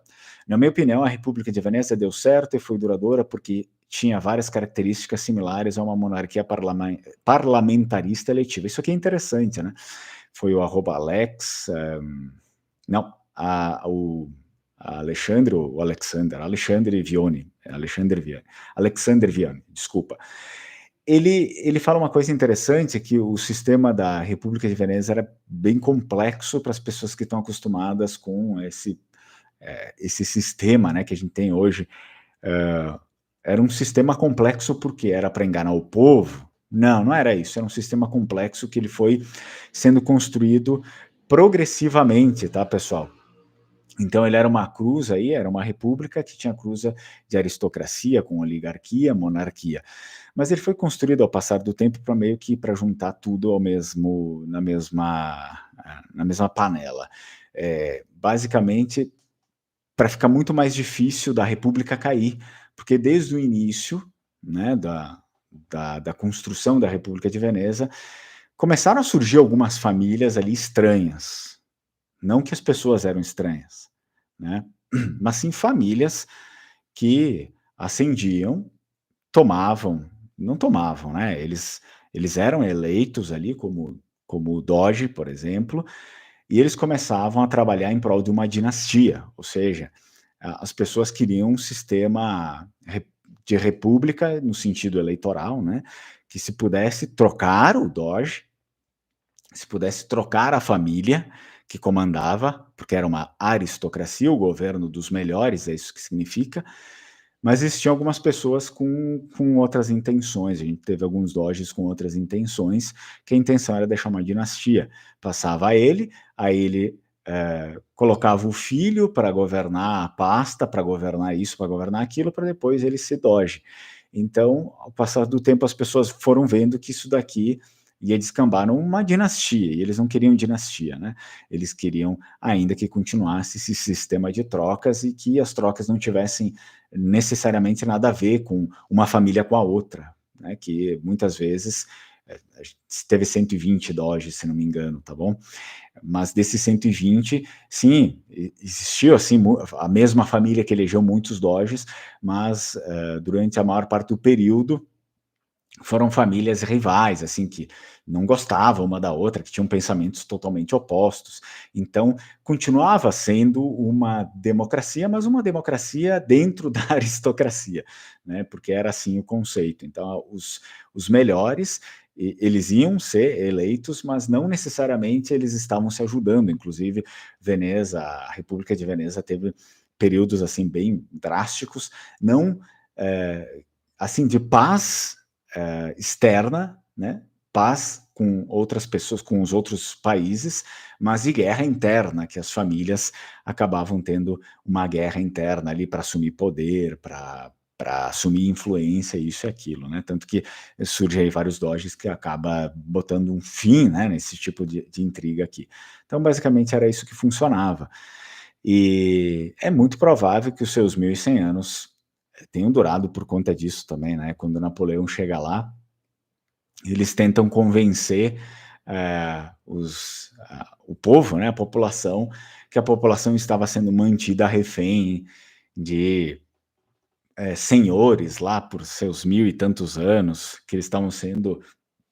Na minha opinião, a República de Veneza deu certo e foi duradoura porque tinha várias características similares a uma monarquia parlamentarista eletiva. Isso aqui é interessante, né? Foi o @Alex, não, Alexandre Vione, Alexander Vione, desculpa. Ele fala uma coisa interessante, que o sistema da República de Veneza era bem complexo para as pessoas que estão acostumadas com esse sistema, né, que a gente tem hoje. Era um sistema complexo porque era para enganar o povo? Não, não era isso. Era um sistema complexo que ele foi sendo construído progressivamente, tá, pessoal? Então ele era uma cruz aí, era uma república que tinha cruza de aristocracia com oligarquia, monarquia. Mas ele foi construído ao passar do tempo para meio que para juntar tudo na mesma panela. Basicamente, para ficar muito mais difícil da república cair, porque desde o início, né, da construção da República de Veneza, começaram a surgir algumas famílias ali estranhas. Não que as pessoas eram estranhas, né? Mas sim famílias que ascendiam, não tomavam, né? Eles eram eleitos ali como o Doge, por exemplo, e eles começavam a trabalhar em prol de uma dinastia, ou seja, as pessoas queriam um sistema de república no sentido eleitoral, né? Que se pudesse trocar o Doge, se pudesse trocar a família que comandava, porque era uma aristocracia, o governo dos melhores, é isso que significa, mas existiam algumas pessoas com outras intenções, a gente teve alguns doges com outras intenções, que a intenção era deixar uma dinastia, passava a ele colocava o filho para governar a pasta, para governar isso, para governar aquilo, para depois ele ser doge. Então, ao passar do tempo, as pessoas foram vendo que isso daqui ia descambar numa dinastia, e eles não queriam dinastia, né? Eles queriam ainda que continuasse esse sistema de trocas e que as trocas não tivessem necessariamente nada a ver com uma família com a outra, né? Que muitas vezes teve 120 doges, se não me engano, tá bom? Mas desses 120, sim, existiu assim a mesma família que elegeu muitos doges, mas durante a maior parte do período foram famílias rivais, assim, que não gostavam uma da outra, que tinham pensamentos totalmente opostos. Então, continuava sendo uma democracia, mas uma democracia dentro da aristocracia, né? Porque era assim o conceito. Então, os melhores, eles iam ser eleitos, mas não necessariamente eles estavam se ajudando. Inclusive, Veneza, a República de Veneza teve períodos assim bem drásticos, não assim de paz externa, né? Paz com outras pessoas, com os outros países, mas de guerra interna, que as famílias acabavam tendo uma guerra interna ali para assumir poder, para assumir influência, isso e aquilo, né? Tanto que surge aí vários doges que acaba botando um fim, né, nesse tipo de intriga aqui. Então, basicamente, era isso que funcionava. E é muito provável que os seus 1.100 anos tenham durado por conta disso também, né? Quando Napoleão chega lá, eles tentam convencer o povo, né, a população, que a população estava sendo mantida refém de senhores lá por seus 1.000 e tantos anos, que eles estavam sendo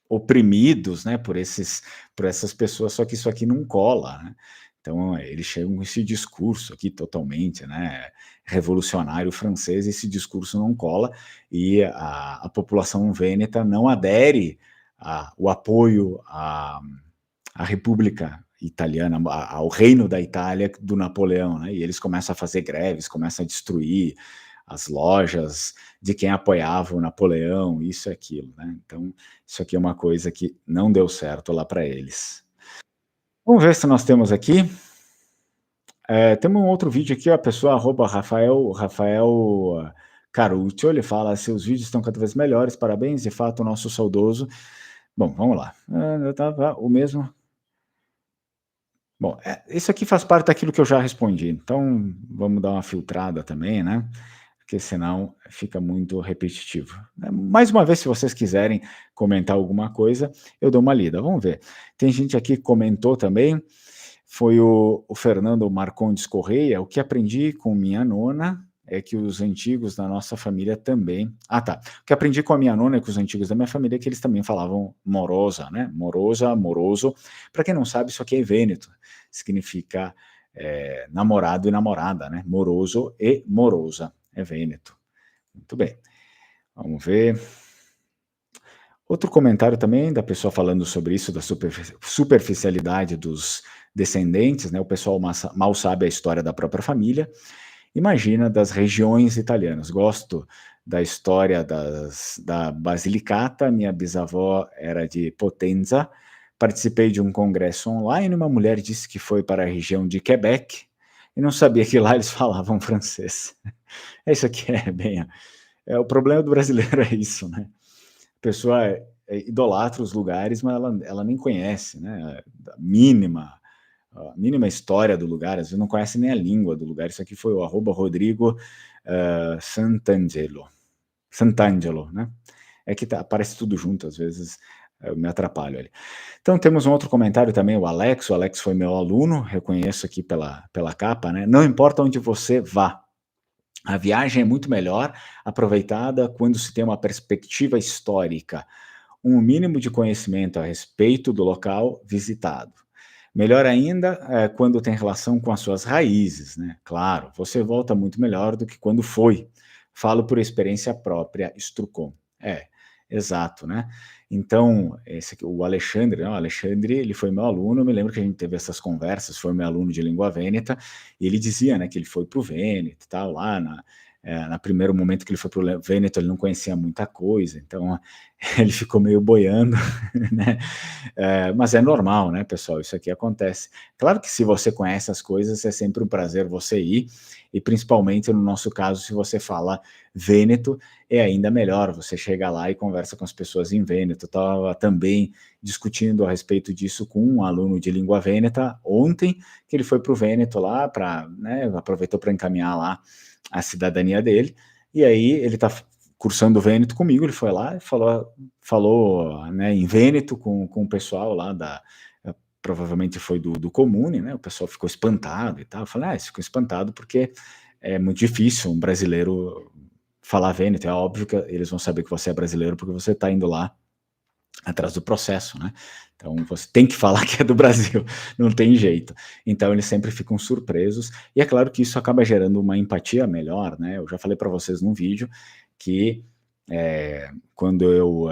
oprimidos, né, por essas pessoas, só que isso aqui não cola, né? Então eles chegam com esse discurso aqui totalmente, né, revolucionário francês, esse discurso não cola e a população vêneta não adere o apoio à República Italiana, ao reino da Itália do Napoleão, né? E eles começam a fazer greves, começam a destruir as lojas de quem apoiava o Napoleão, isso e aquilo, né? Então, isso aqui é uma coisa que não deu certo lá para eles. Vamos ver se nós temos aqui. Temos um outro vídeo aqui, a pessoa Rafael Caruccio, ele fala: seus vídeos estão cada vez melhores, parabéns, de fato, o nosso saudoso. Bom, vamos lá. Eu tava o mesmo. Bom, isso aqui faz parte daquilo que eu já respondi, então vamos dar uma filtrada também, né, porque senão fica muito repetitivo, né. Mais uma vez, se vocês quiserem comentar alguma coisa, eu dou uma lida, vamos ver. Tem gente aqui que comentou também, foi o Fernando Marcondes Correia: "O que aprendi com minha nona é que os antigos da nossa família também". Ah, tá. "O que aprendi com a minha nona e com os antigos da minha família é que eles também falavam morosa", né, morosa, moroso. Para quem não sabe, isso aqui é vêneto, significa, namorado e namorada, né, moroso e morosa, é vêneto. Muito bem, vamos ver. Outro comentário também da pessoa falando sobre isso, da superficialidade dos descendentes, né, o pessoal mal sabe a história da própria família. Imagina das regiões italianas. Gosto da história da Basilicata, minha bisavó era de Potenza. Participei de um congresso online, uma mulher disse que foi para a região de Quebec e não sabia que lá eles falavam francês. Isso aqui é bem o problema do brasileiro é isso, né. A pessoa idolatra os lugares, mas ela nem conhece, né, a mínima história do lugar, às vezes não conhece nem a língua do lugar. Isso aqui foi o @Rodrigo, Santangelo, né. É que aparece tudo junto, às vezes eu me atrapalho ali. Então temos um outro comentário também, o Alex foi meu aluno, reconheço aqui pela capa, né. "Não importa onde você vá, a viagem é muito melhor aproveitada quando se tem uma perspectiva histórica, um mínimo de conhecimento a respeito do local visitado. Melhor ainda, quando tem relação com as suas raízes, né. Claro, você volta muito melhor do que quando foi. Falo por experiência própria", Strucon. É, exato, né. Então, esse aqui, o Alexandre, né, o Alexandre, ele foi meu aluno, eu me lembro que a gente teve essas conversas, foi meu aluno de língua vêneta, e ele dizia, né, que ele foi para o Vêneto e tal, lá na primeiro momento que ele foi para o Vêneto, ele não conhecia muita coisa, então ele ficou meio boiando, né. Mas é normal, né, pessoal, isso aqui acontece. Claro que se você conhece as coisas, é sempre um prazer você ir, e principalmente no nosso caso, se você fala vêneto, é ainda melhor, você chega lá e conversa com as pessoas em vêneto. Eu estava também discutindo a respeito disso com um aluno de língua vêneta ontem, que ele foi para o Vêneto lá para, né, aproveitou para encaminhar lá a cidadania dele, e aí ele está cursando o Vêneto comigo, ele foi lá e falou, né, em vêneto com o pessoal lá provavelmente foi do Comune, né, o pessoal ficou espantado e tal. Eu falei: "Ah, eles ficam espantado porque é muito difícil um brasileiro falar vêneto, é óbvio que eles vão saber que você é brasileiro, porque você está indo lá atrás do processo, né. Então você tem que falar que é do Brasil, não tem jeito". Então eles sempre ficam surpresos, e é claro que isso acaba gerando uma empatia melhor, né. Eu já falei para vocês num vídeo que, quando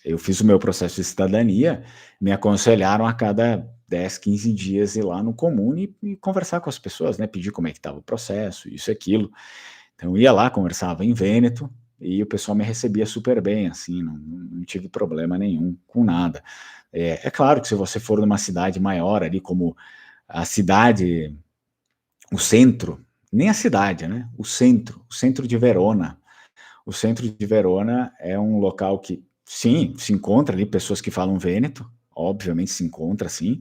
eu fiz o meu processo de cidadania, me aconselharam a cada 10, 15 dias ir lá no Comune e conversar com as pessoas, né, pedir como é que estava o processo, isso e aquilo. Então eu ia lá, conversava em vêneto, e o pessoal me recebia super bem, assim, não tive problema nenhum com nada. É claro que se você for numa cidade maior ali, como a cidade, o centro, nem a cidade, né, o centro de Verona. O centro de Verona é um local que, sim, se encontra ali pessoas que falam vêneto, obviamente se encontra sim,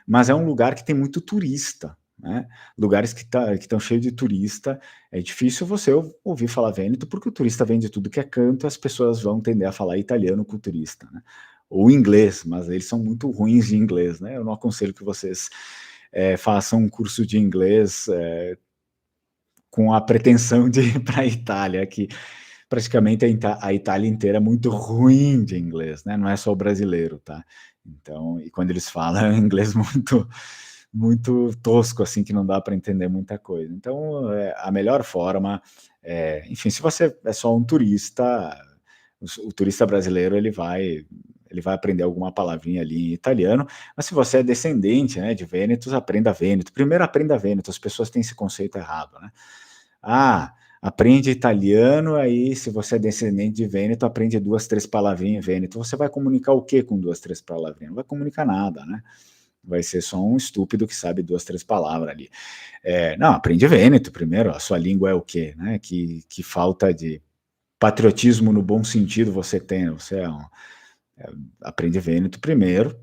mas é um lugar que tem muito turista, né. Lugares que estão cheios de turista, é difícil você ouvir falar vêneto, porque o turista vem de tudo que é canto, as pessoas vão tender a falar italiano com o turista, né, ou inglês, mas eles são muito ruins de inglês, né. Eu não aconselho que vocês, façam um curso de inglês, com a pretensão de ir para a Itália, que praticamente a Itália inteira é muito ruim de inglês, né, não é só o brasileiro, tá. Então, e quando eles falam é um inglês muito tosco, assim, que não dá para entender muita coisa. Então, a melhor forma, enfim, se você é só um turista, o turista brasileiro ele vai aprender alguma palavrinha ali em italiano, mas se você é descendente, né, de vênetos, aprenda vêneto. Primeiro aprenda vêneto, as pessoas têm esse conceito errado, né. Ah, aprende italiano, aí se você é descendente de vêneto, aprende 2, 3 palavrinhas em vêneto. Você vai comunicar o quê com 2, 3 palavrinhas? Não vai comunicar nada, né. Vai ser só um estúpido que sabe 2, 3 palavras ali. Não, aprende vêneto primeiro, a sua língua é o quê, né, que falta de patriotismo no bom sentido você tem, você aprende vêneto primeiro,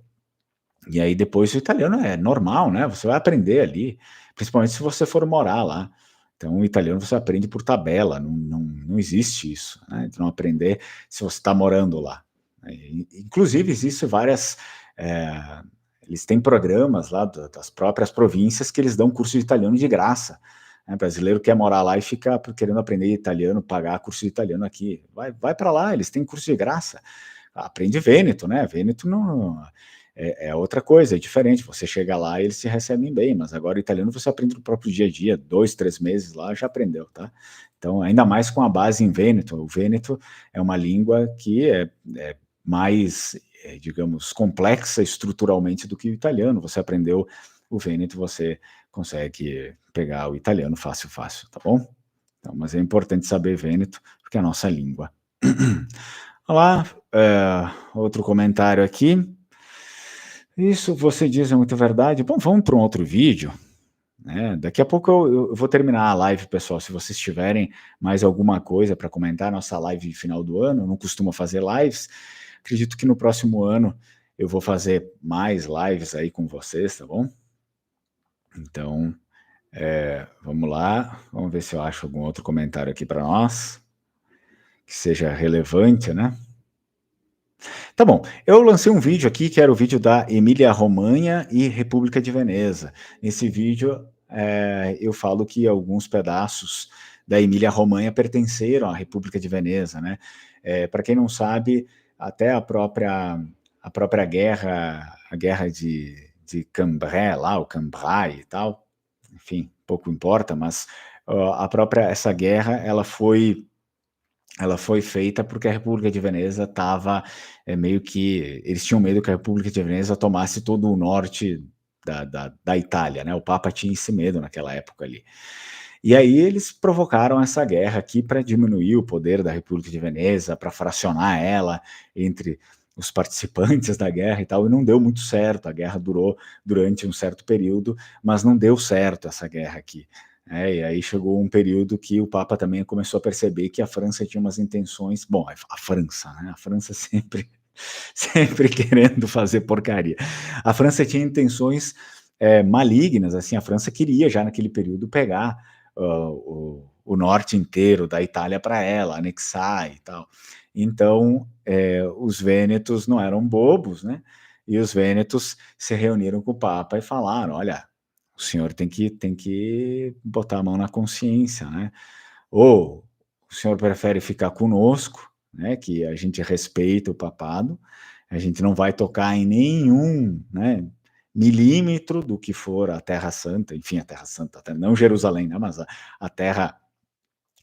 E aí depois o italiano é normal, né, você vai aprender ali, principalmente se você for morar lá. Então o italiano você aprende por tabela, não existe isso, né, de não aprender se você está morando lá. Inclusive existe várias, eles têm programas lá das próprias províncias que eles dão curso de italiano de graça, né, brasileiro quer morar lá e fica querendo aprender italiano, pagar curso de italiano aqui, vai para lá, eles têm curso de graça. Aprende Vêneto, né, Vêneto não é outra coisa, é diferente, você chega lá e eles te recebem bem, mas agora o italiano você aprende no próprio dia a dia, 2, 3 meses lá, já aprendeu, tá? Então, ainda mais com a base em Vêneto, o Vêneto é uma língua que é mais, digamos, complexa estruturalmente do que o italiano, você aprendeu o Vêneto, você consegue pegar o italiano fácil, fácil, tá bom? Então, mas é importante saber Vêneto, porque é a nossa língua. Olá, outro comentário aqui. Isso você diz é muito verdade. Bom, vamos para um outro vídeo, né? Daqui a pouco eu vou terminar a live, pessoal. Se vocês tiverem mais alguma coisa para comentar, nossa live de final do ano, eu não costumo fazer lives. Acredito que no próximo ano eu vou fazer mais lives aí com vocês, tá bom? Então, vamos lá. Vamos ver se eu acho algum outro comentário aqui para nós que seja relevante, né? Tá bom, eu lancei um vídeo aqui que era o vídeo da Emília-Romanha e República de Veneza. Nesse vídeo, eu falo que alguns pedaços da Emília-Romanha pertenceram à República de Veneza, né? Para quem não sabe, até a própria guerra, a guerra de Cambrai, lá, o Cambrai e tal, enfim, pouco importa, mas essa guerra, ela foi feita porque a República de Veneza estava meio que. Eles tinham medo que a República de Veneza tomasse todo o norte da Itália, né? O Papa tinha esse medo naquela época ali. E aí eles provocaram essa guerra aqui para diminuir o poder da República de Veneza, para fracionar ela entre os participantes da guerra e tal, e não deu muito certo. A guerra durou durante um certo período, mas não deu certo essa guerra aqui. E aí chegou um período que o Papa também começou a perceber que a França tinha umas intenções. Bom, a França, né? A França sempre querendo fazer porcaria. A França tinha intenções malignas, assim, a França queria já naquele período pegar o norte inteiro da Itália para ela, anexar e tal. Então, os vênetos não eram bobos, né? E os vênetos se reuniram com o Papa e falaram: olha, o senhor tem que botar a mão na consciência, né? Ou o senhor prefere ficar conosco, né? Que a gente respeita o papado, a gente não vai tocar em nenhum, né, milímetro do que for a Terra Santa, enfim, a Terra Santa, não Jerusalém, né, mas a terra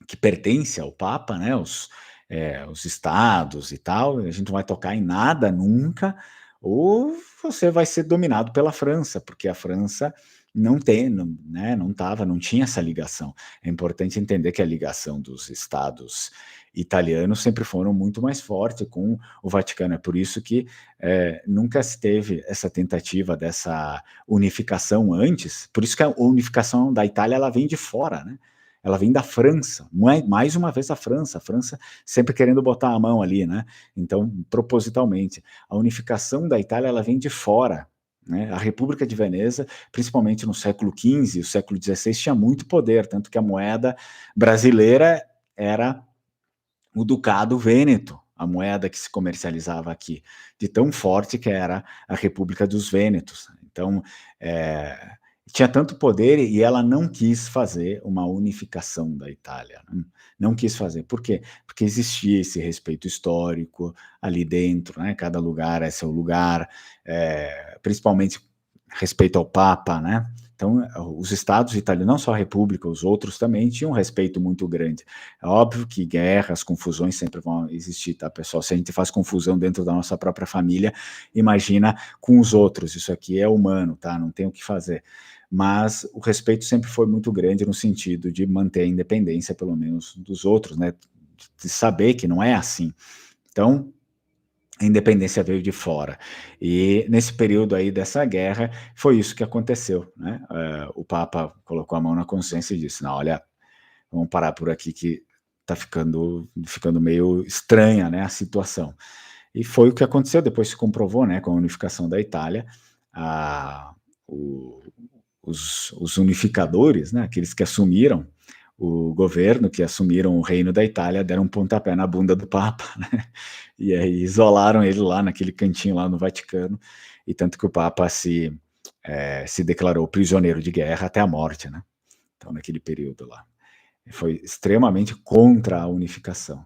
que pertence ao Papa, né, os estados e tal, a gente não vai tocar em nada nunca, ou você vai ser dominado pela França, porque a França não tem, né, não tinha essa ligação. É importante entender que a ligação dos estados italianos sempre foram muito mais forte com o Vaticano. É por isso que nunca se teve essa tentativa dessa unificação antes. Por isso que a unificação da Itália ela vem de fora, né? Ela vem da França, mais uma vez a França sempre querendo botar a mão ali, né? Então, propositalmente, a unificação da Itália ela vem de fora, né? A República de Veneza, principalmente no século XV e o século XVI, tinha muito poder, tanto que a moeda brasileira era o Ducado Vêneto, a moeda que se comercializava aqui, de tão forte que era a República dos Vênetos. Então, tinha tanto poder e ela não quis fazer uma unificação da Itália. Não quis fazer. Por quê? Porque existia esse respeito histórico ali dentro, né? Cada lugar é seu lugar, principalmente respeito ao Papa, né? Então, os estados italianos, não só a República, os outros também tinham um respeito muito grande. É óbvio que guerras, confusões sempre vão existir, tá, pessoal? Se a gente faz confusão dentro da nossa própria família, imagina com os outros. Isso aqui é humano, tá? Não tem o que fazer. Mas o respeito sempre foi muito grande no sentido de manter a independência, pelo menos, dos outros, né? De saber que não é assim. Então, a independência veio de fora. E nesse período aí dessa guerra, foi isso que aconteceu, né? O Papa colocou a mão na consciência e disse: não, olha, vamos parar por aqui que está ficando meio estranha, né, a situação. E foi o que aconteceu, depois se comprovou, né, com a unificação da Itália, a o os unificadores, né, aqueles que assumiram o governo, que assumiram o reino da Itália, deram um pontapé na bunda do Papa, né, e aí isolaram ele lá naquele cantinho lá no Vaticano, e tanto que o Papa se declarou prisioneiro de guerra até a morte, né, então naquele período lá. Foi extremamente contra a unificação.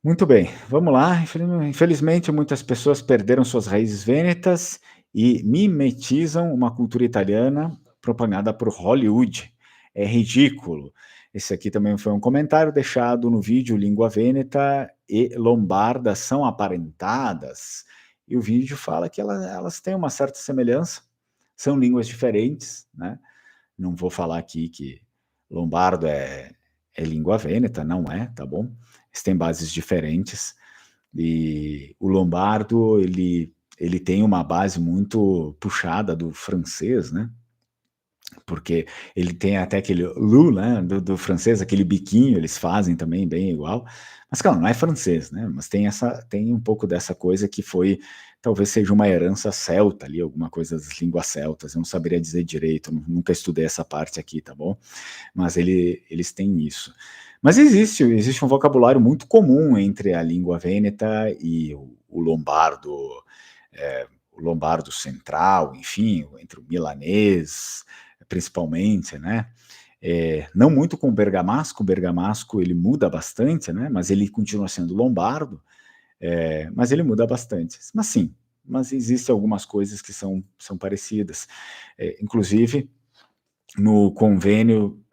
Muito bem, vamos lá. Infelizmente, muitas pessoas perderam suas raízes vênetas e mimetizam uma cultura italiana propagada por Hollywood. É ridículo. Esse aqui também foi um comentário deixado no vídeo Língua Vêneta e Lombarda são aparentadas. E o vídeo fala que elas têm uma certa semelhança, são línguas diferentes, né? Não vou falar aqui que lombardo é língua vêneta, não é, tá bom? Eles têm bases diferentes, e o lombardo, ele tem uma base muito puxada do francês, né? Porque ele tem até aquele lu, né, do francês, aquele biquinho, eles fazem também bem igual. Mas claro, não é francês, né? Mas tem um pouco dessa coisa que foi, talvez seja uma herança celta ali, alguma coisa das línguas celtas. Eu não saberia dizer direito, nunca estudei essa parte aqui, tá bom? Mas eles têm isso. Mas existe um vocabulário muito comum entre a língua vêneta e o lombardo central, enfim, entre o milanês, principalmente, né? Não muito com o bergamasco ele muda bastante, né? Mas ele continua sendo lombardo, mas ele muda bastante. Mas sim, mas existem algumas coisas que são parecidas. Inclusive, no convênio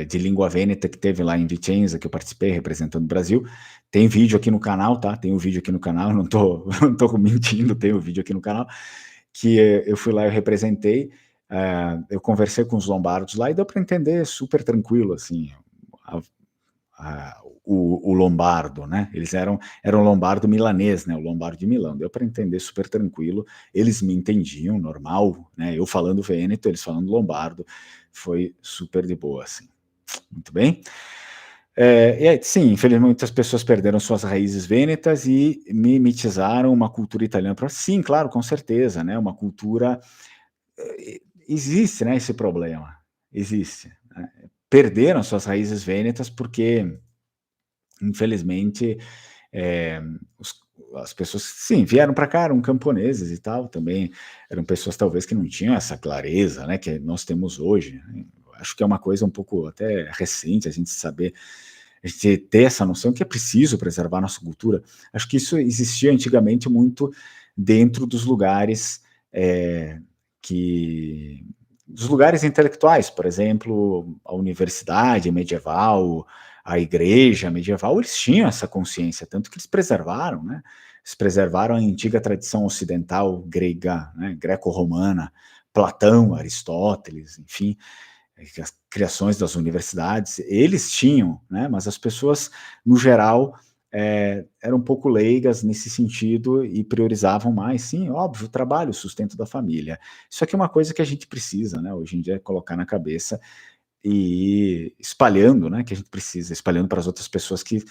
de língua vêneta que teve lá em Vicenza, que eu participei representando o Brasil, tem vídeo aqui no canal, tá? Tem um vídeo aqui no canal, não tô mentindo, tem um vídeo aqui no canal, que eu fui lá, eu representei, eu conversei com os lombardos lá e deu para entender super tranquilo, assim, o lombardo, né? Eles eram lombardo milanês, né? O lombardo de Milão. Deu para entender super tranquilo. Eles me entendiam, normal, né? Eu falando vêneto, eles falando lombardo. Foi super de boa, assim. Muito bem. Sim, infelizmente muitas pessoas perderam suas raízes vênetas e mimetizaram uma cultura italiana. Sim, claro, com certeza, né? Uma cultura. Existe, né? Esse problema. Existe. Né? Perderam suas raízes vênetas porque, infelizmente, as pessoas, sim, vieram para cá, eram camponeses e tal, também eram pessoas talvez que não tinham essa clareza, né, que nós temos hoje. Né? Acho que é uma coisa um pouco até recente a gente saber, a gente ter essa noção que é preciso preservar nossa cultura. Acho que isso existia antigamente muito dentro dos lugares dos lugares intelectuais, por exemplo, a universidade medieval, a igreja medieval, eles tinham essa consciência, tanto que eles preservaram, né? Eles preservaram a antiga tradição ocidental grega, né? Greco-romana, Platão, Aristóteles, enfim, as criações das universidades, eles tinham, né? Mas as pessoas, no geral, eram um pouco leigas nesse sentido e priorizavam mais, sim, óbvio, o trabalho, o sustento da família. Isso aqui é uma coisa que a gente precisa, né? Hoje em dia, colocar na cabeça e ir espalhando, né, que a gente precisa, espalhando para as outras pessoas que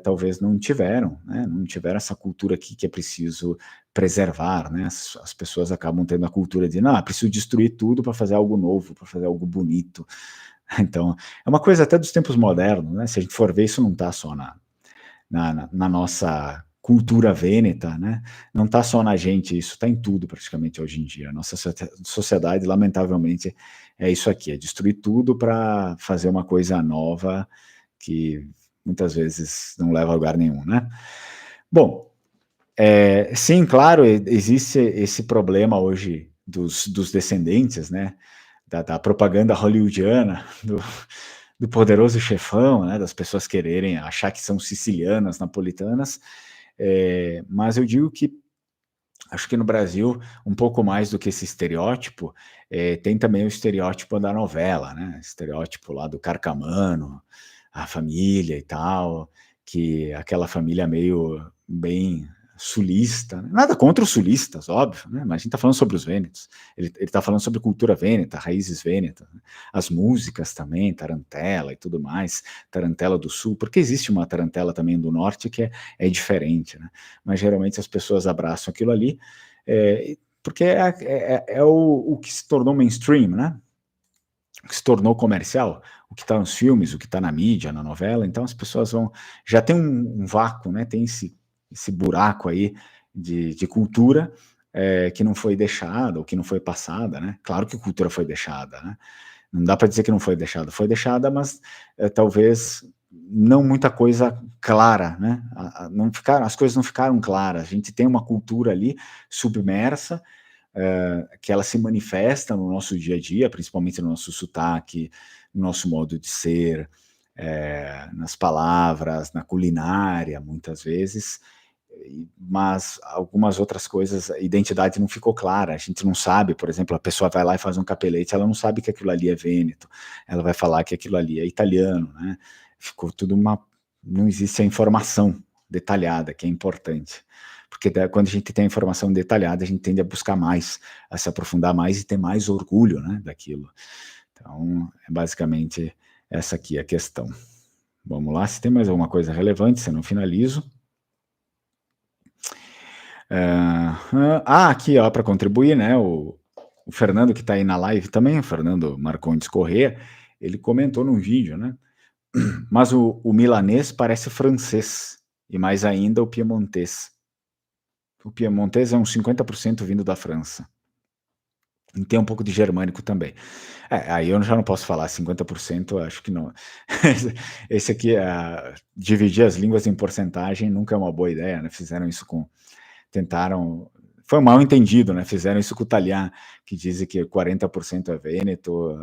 talvez não tiveram, né, não tiveram essa cultura aqui que é preciso preservar, né, as pessoas acabam tendo a cultura de, não, é preciso destruir tudo para fazer algo novo, para fazer algo bonito. Então, é uma coisa até dos tempos modernos, né, se a gente for ver, isso não está só na nossa cultura vêneta, né? Não está só na gente, isso está em tudo praticamente hoje em dia. A nossa sociedade, lamentavelmente, é isso aqui, é destruir tudo para fazer uma coisa nova que muitas vezes não leva a lugar nenhum, né? Bom, sim, claro, existe esse problema hoje dos descendentes, né? Da propaganda hollywoodiana, do poderoso chefão, né, das pessoas quererem achar que são sicilianas, napolitanas, mas eu digo que acho que no Brasil, um pouco mais do que esse estereótipo, tem também o estereótipo da novela, né, estereótipo lá do carcamano, a família e tal, que aquela família meio bem sulista, né? Nada contra os sulistas, óbvio, né? Mas a gente está falando sobre os vênetos, ele está falando sobre cultura vêneta, raízes vênetas, né? As músicas também, tarantela e tudo mais, tarantela do sul, porque existe uma tarantela também do norte que é diferente, né? Mas geralmente as pessoas abraçam aquilo ali, porque é o que se tornou mainstream, né? O que se tornou comercial, o que está nos filmes, o que está na mídia, na novela, então as pessoas já tem um vácuo, né? Tem esse buraco aí de cultura que não foi deixada, ou que não foi passada, né? Claro que cultura foi deixada, né? Não dá para dizer que não foi deixada, mas talvez não muita coisa clara, né? As coisas não ficaram claras. A gente tem uma cultura ali submersa, que ela se manifesta no nosso dia a dia, principalmente no nosso sotaque, no nosso modo de ser, nas palavras, na culinária, muitas vezes, mas algumas outras coisas, a identidade não ficou clara, a gente não sabe, por exemplo, a pessoa vai lá e faz um capelete, ela não sabe que aquilo ali é vêneto, ela vai falar que aquilo ali é italiano, né? Ficou tudo não existe a informação detalhada, que é importante, porque quando a gente tem a informação detalhada, a gente tende a buscar mais, a se aprofundar mais e ter mais orgulho, né, daquilo. Então, é basicamente essa aqui a questão. Vamos lá, se tem mais alguma coisa relevante, se eu não finalizo. Aqui, ó, para contribuir, né, o Fernando, que está aí na live também, o Fernando Marcondes Corrêa, ele comentou num vídeo, né, mas o milanês parece francês, e mais ainda o piemontês. O piemontês é uns 50% vindo da França. E tem um pouco de germânico também. Aí eu já não posso falar 50%, acho que não. Esse aqui, dividir as línguas em porcentagem nunca é uma boa ideia, né? Foi um mal entendido, né? Fizeram isso com o italiano, que dizem que 40% é Vêneto,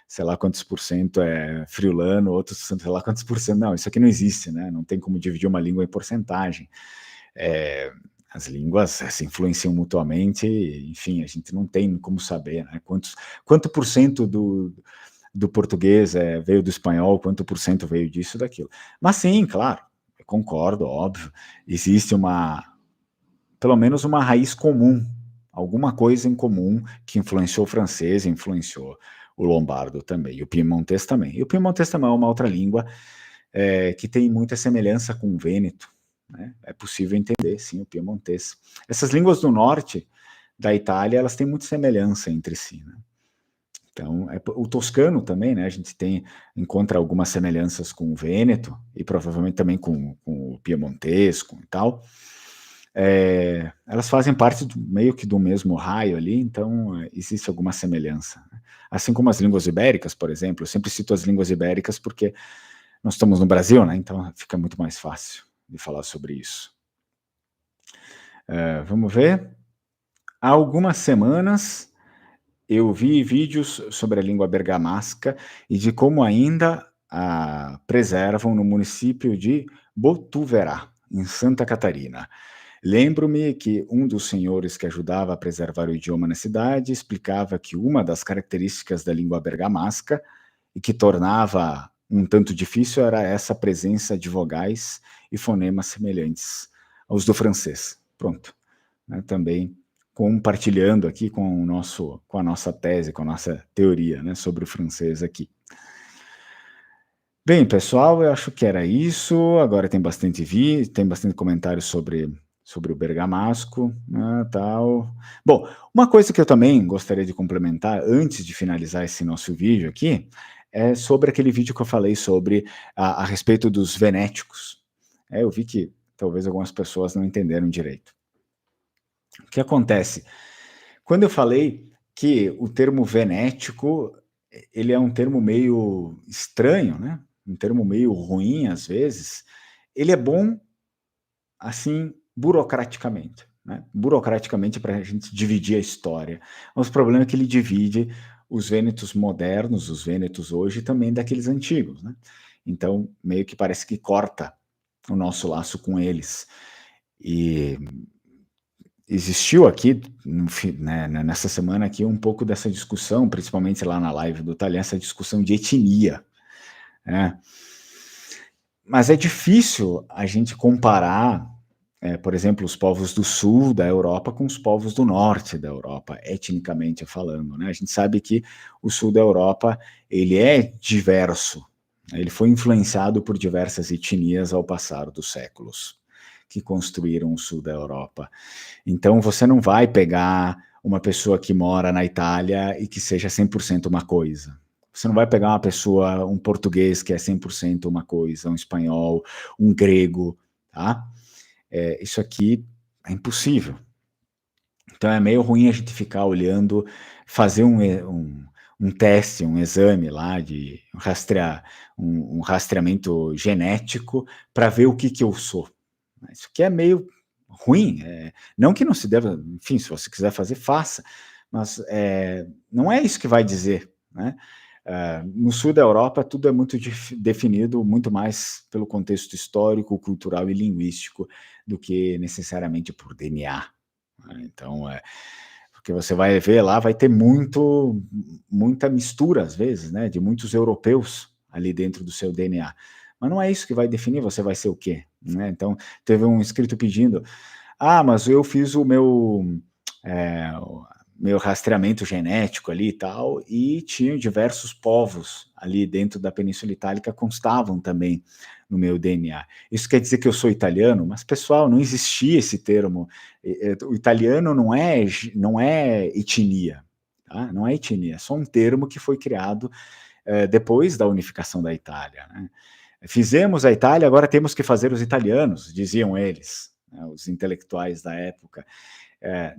sei lá quantos por cento é friulano, outros sei lá quantos por cento. Não, isso aqui não existe, né? Não tem como dividir uma língua em porcentagem. As línguas se influenciam mutuamente, enfim, a gente não tem como saber, né? Quanto por cento do português veio do espanhol, quanto por cento veio disso, daquilo. Mas sim, claro, eu concordo, óbvio, existe pelo menos uma raiz comum, alguma coisa em comum que influenciou o francês, influenciou o lombardo também, e o piemontês também. E o piemontês também é uma outra língua que tem muita semelhança com o vêneto, né? É possível entender, sim, o piemontês. Essas línguas do norte da Itália, elas têm muita semelhança entre si, né? Então, o toscano também, né? A gente encontra algumas semelhanças com o vêneto e provavelmente também com o piemontesco e tal. Elas fazem parte meio que do mesmo raio ali, então existe alguma semelhança, né? Assim como as línguas ibéricas, por exemplo, eu sempre cito as línguas ibéricas porque nós estamos no Brasil, né? Então fica muito mais fácil de falar sobre isso. Vamos ver. Há algumas semanas eu vi vídeos sobre a língua bergamasca e de como ainda a preservam no município de Botuverá, em Santa Catarina. Lembro-me que um dos senhores que ajudava a preservar o idioma na cidade explicava que uma das características da língua bergamasca e que tornava um tanto difícil era essa presença de vogais e fonemas semelhantes aos do francês. Pronto, né, também compartilhando aqui com a nossa tese, com a nossa teoria, né, sobre o francês aqui. Bem, pessoal, eu acho que era isso. Agora tem bastante comentário sobre o bergamasco, né, tal. Bom, uma coisa que eu também gostaria de complementar antes de finalizar esse nosso vídeo aqui é sobre aquele vídeo que eu falei sobre a respeito dos venéticos. Eu vi que talvez algumas pessoas não entenderam direito. O que acontece? Quando eu falei que o termo venético, ele é um termo meio estranho, né? Um termo meio ruim às vezes, ele é bom, assim, burocraticamente, né? Burocraticamente para a gente dividir a história. Mas o problema é que ele divide os vênetos modernos, os vênetos hoje, também daqueles antigos, né? Então, meio que parece que corta o nosso laço com eles. E existiu aqui, né, nessa semana aqui, um pouco dessa discussão, principalmente lá na live do Talhão, essa discussão de etnia, né? Mas é difícil a gente comparar, por exemplo, os povos do sul da Europa com os povos do norte da Europa, etnicamente falando, né? A gente sabe que o sul da Europa, ele é diverso, né? Ele foi influenciado por diversas etnias ao passar dos séculos. que construíram o sul da Europa. Então, você não vai pegar uma pessoa que mora na Itália e que seja 100% uma coisa. Você não vai pegar uma pessoa, um português que é 100% uma coisa, um espanhol, um grego, tá? Isso aqui é impossível. Então é meio ruim a gente ficar olhando, fazer um teste, um exame lá de um rastreamento genético para ver o que eu sou. Isso aqui é meio ruim, não que não se deva, enfim, se você quiser fazer, faça, mas não é isso que vai dizer, né? No sul da Europa, tudo é muito definido muito mais pelo contexto histórico, cultural e linguístico do que necessariamente por DNA. Né? Então, porque você vai ver lá, vai ter muita mistura, às vezes, né, de muitos europeus ali dentro do seu DNA. Mas não é isso que vai definir você vai ser o quê, né? Então, teve um inscrito pedindo, mas eu fiz o meu rastreamento genético ali e tal, e tinham diversos povos ali dentro da Península Itálica constavam também no meu DNA. Isso quer dizer que eu sou italiano? Mas, pessoal, não existia esse termo. O italiano não é etnia, tá? Não é etnia, é só um termo que foi criado depois da unificação da Itália, né? Fizemos a Itália, agora temos que fazer os italianos, diziam eles, né, os intelectuais da época.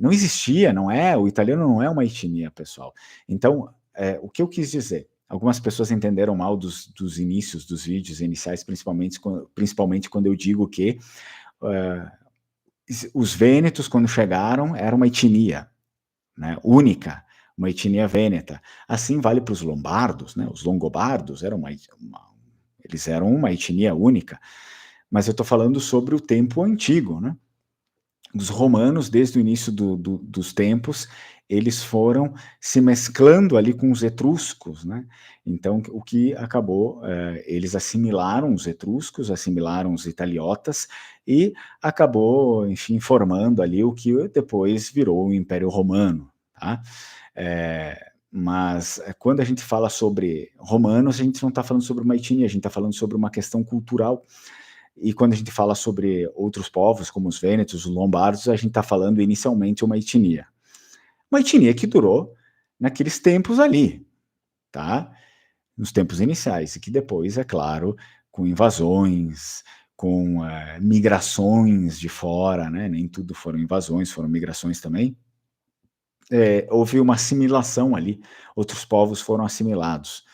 Não existia, o italiano não é uma etnia, pessoal. Então, o que eu quis dizer? Algumas pessoas entenderam mal dos inícios dos vídeos iniciais, principalmente quando eu digo que os vênetos, quando chegaram, era uma etnia, né, única, uma etnia vêneta. Assim vale para os lombardos, né? Os longobardos eles eram uma etnia única, mas eu estou falando sobre o tempo antigo, né? Os romanos, desde o início dos tempos, eles foram se mesclando ali com os etruscos, né? Então, o que acabou, eles assimilaram os etruscos, assimilaram os italiotas, e acabou, enfim, formando ali o que depois virou o Império Romano, tá? Mas quando a gente fala sobre romanos, a gente não está falando sobre uma etnia, a gente está falando sobre uma questão cultural. E quando a gente fala sobre outros povos, como os vênetos, os lombardos, a gente está falando inicialmente uma etnia. Uma etnia que durou naqueles tempos ali, tá? Nos tempos iniciais, e que depois, é claro, com invasões, com migrações de fora, né? Nem tudo foram invasões, foram migrações também. Houve uma assimilação ali, outros povos foram assimilados,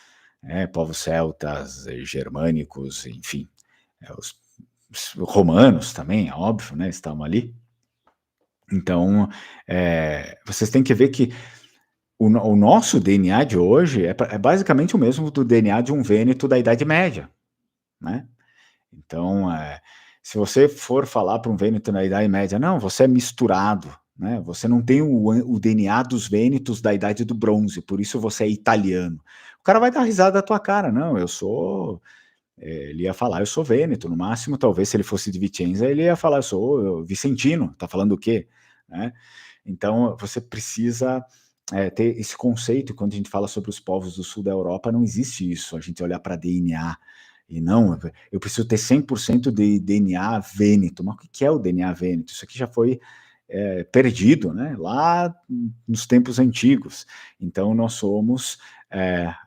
povos celtas, germânicos, enfim, os romanos também, é óbvio, né, estavam ali. Então, vocês têm que ver que o nosso DNA de hoje é basicamente o mesmo do DNA de um vêneto da Idade Média, né? Então, se você for falar para um vêneto na Idade Média, não, você é misturado, né? Você não tem o DNA dos vênetos da Idade do Bronze, por isso você é italiano. O cara vai dar risada da tua cara, não, eu sou... ele ia falar, eu sou vêneto, no máximo, talvez se ele fosse de Vicenza, ele ia falar, eu sou vicentino, tá falando o quê? Né? Então, você precisa ter esse conceito, quando a gente fala sobre os povos do sul da Europa, não existe isso, a gente olhar para DNA, e não, eu preciso ter 100% de DNA vêneto, mas o que é o DNA vêneto? Isso aqui já foi perdido, né? Lá nos tempos antigos. Então, nós somos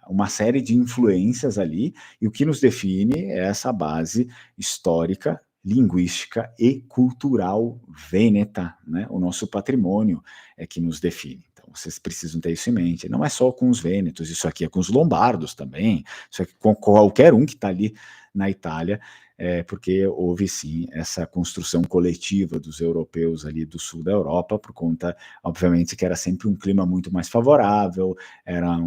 uma série de influências ali, e o que nos define é essa base histórica, linguística e cultural vêneta, né? O nosso patrimônio é que nos define. Então, vocês precisam ter isso em mente. Não é só com os vênetos, isso aqui é com os lombardos também, isso aqui com qualquer um que está ali na Itália, porque houve sim essa construção coletiva dos europeus ali do sul da Europa, por conta, obviamente, que era sempre um clima muito mais favorável, era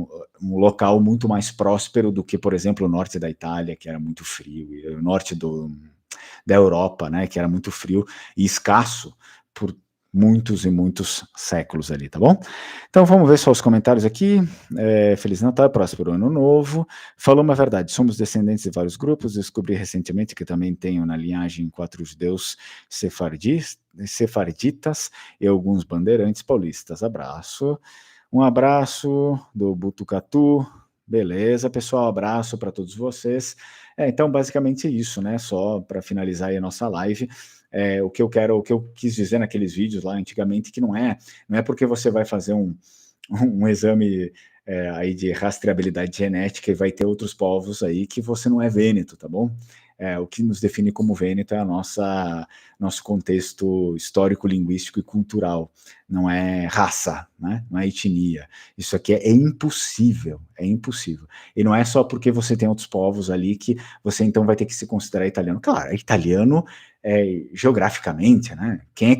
um local muito mais próspero do que, por exemplo, o norte da Itália, que era muito frio, e o norte da Europa, né, que era muito frio e escasso por muitos e muitos séculos ali, tá bom? Então vamos ver só os comentários aqui. Feliz Natal, próspero Ano Novo. Falou uma verdade, somos descendentes de vários grupos, descobri recentemente que também tenho na linhagem 4 judeus sefarditas e alguns bandeirantes paulistas. Abraço. Um abraço do Butucatu. Beleza, pessoal, abraço para todos vocês. Então, basicamente é isso, né? Só para finalizar aí a nossa live, o que eu quis dizer naqueles vídeos lá antigamente, que não é porque você vai fazer um exame aí de rastreabilidade genética e vai ter outros povos aí que você não é vêneto, tá bom? O que nos define como vêneto é a nosso contexto histórico, linguístico e cultural, não é raça, né? Não é etnia. Isso aqui é impossível, é impossível. E não é só porque você tem outros povos ali que você então vai ter que se considerar italiano. Claro, é italiano geograficamente, né? Quem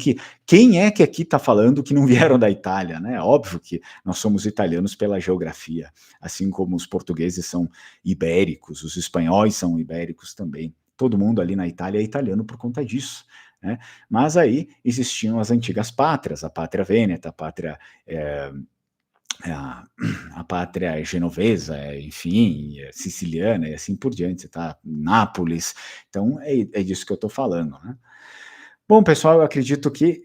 é que aqui está falando que não vieram da Itália, né? Óbvio que nós somos italianos pela geografia, assim como os portugueses são ibéricos, os espanhóis são ibéricos também. Todo mundo ali na Itália é italiano por conta disso, né? Mas aí existiam as antigas pátrias, a pátria vêneta, a pátria a pátria genovesa, enfim, siciliana e assim por diante, tá? Nápoles. Então é disso que eu estou falando, né? Bom, pessoal, eu acredito que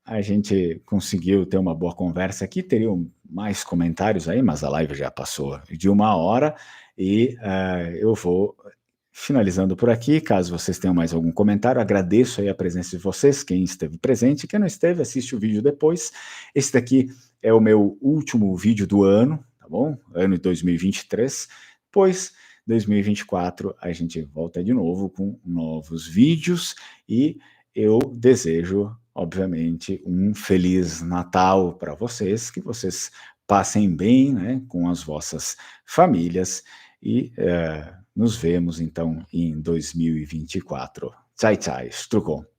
a gente conseguiu ter uma boa conversa aqui. Teriam mais comentários aí, mas a live já passou de 1 hora e eu vou finalizando por aqui. Caso vocês tenham mais algum comentário, agradeço aí a presença de vocês, quem esteve presente, quem não esteve, assiste o vídeo depois. Esse daqui é o meu último vídeo do ano, tá bom? Ano de 2023, pois 2024 a gente volta de novo com novos vídeos e eu desejo, obviamente, um Feliz Natal para vocês, que vocês passem bem, né, com as vossas famílias e nos vemos então em 2024. Tchau, tchau, Strucco.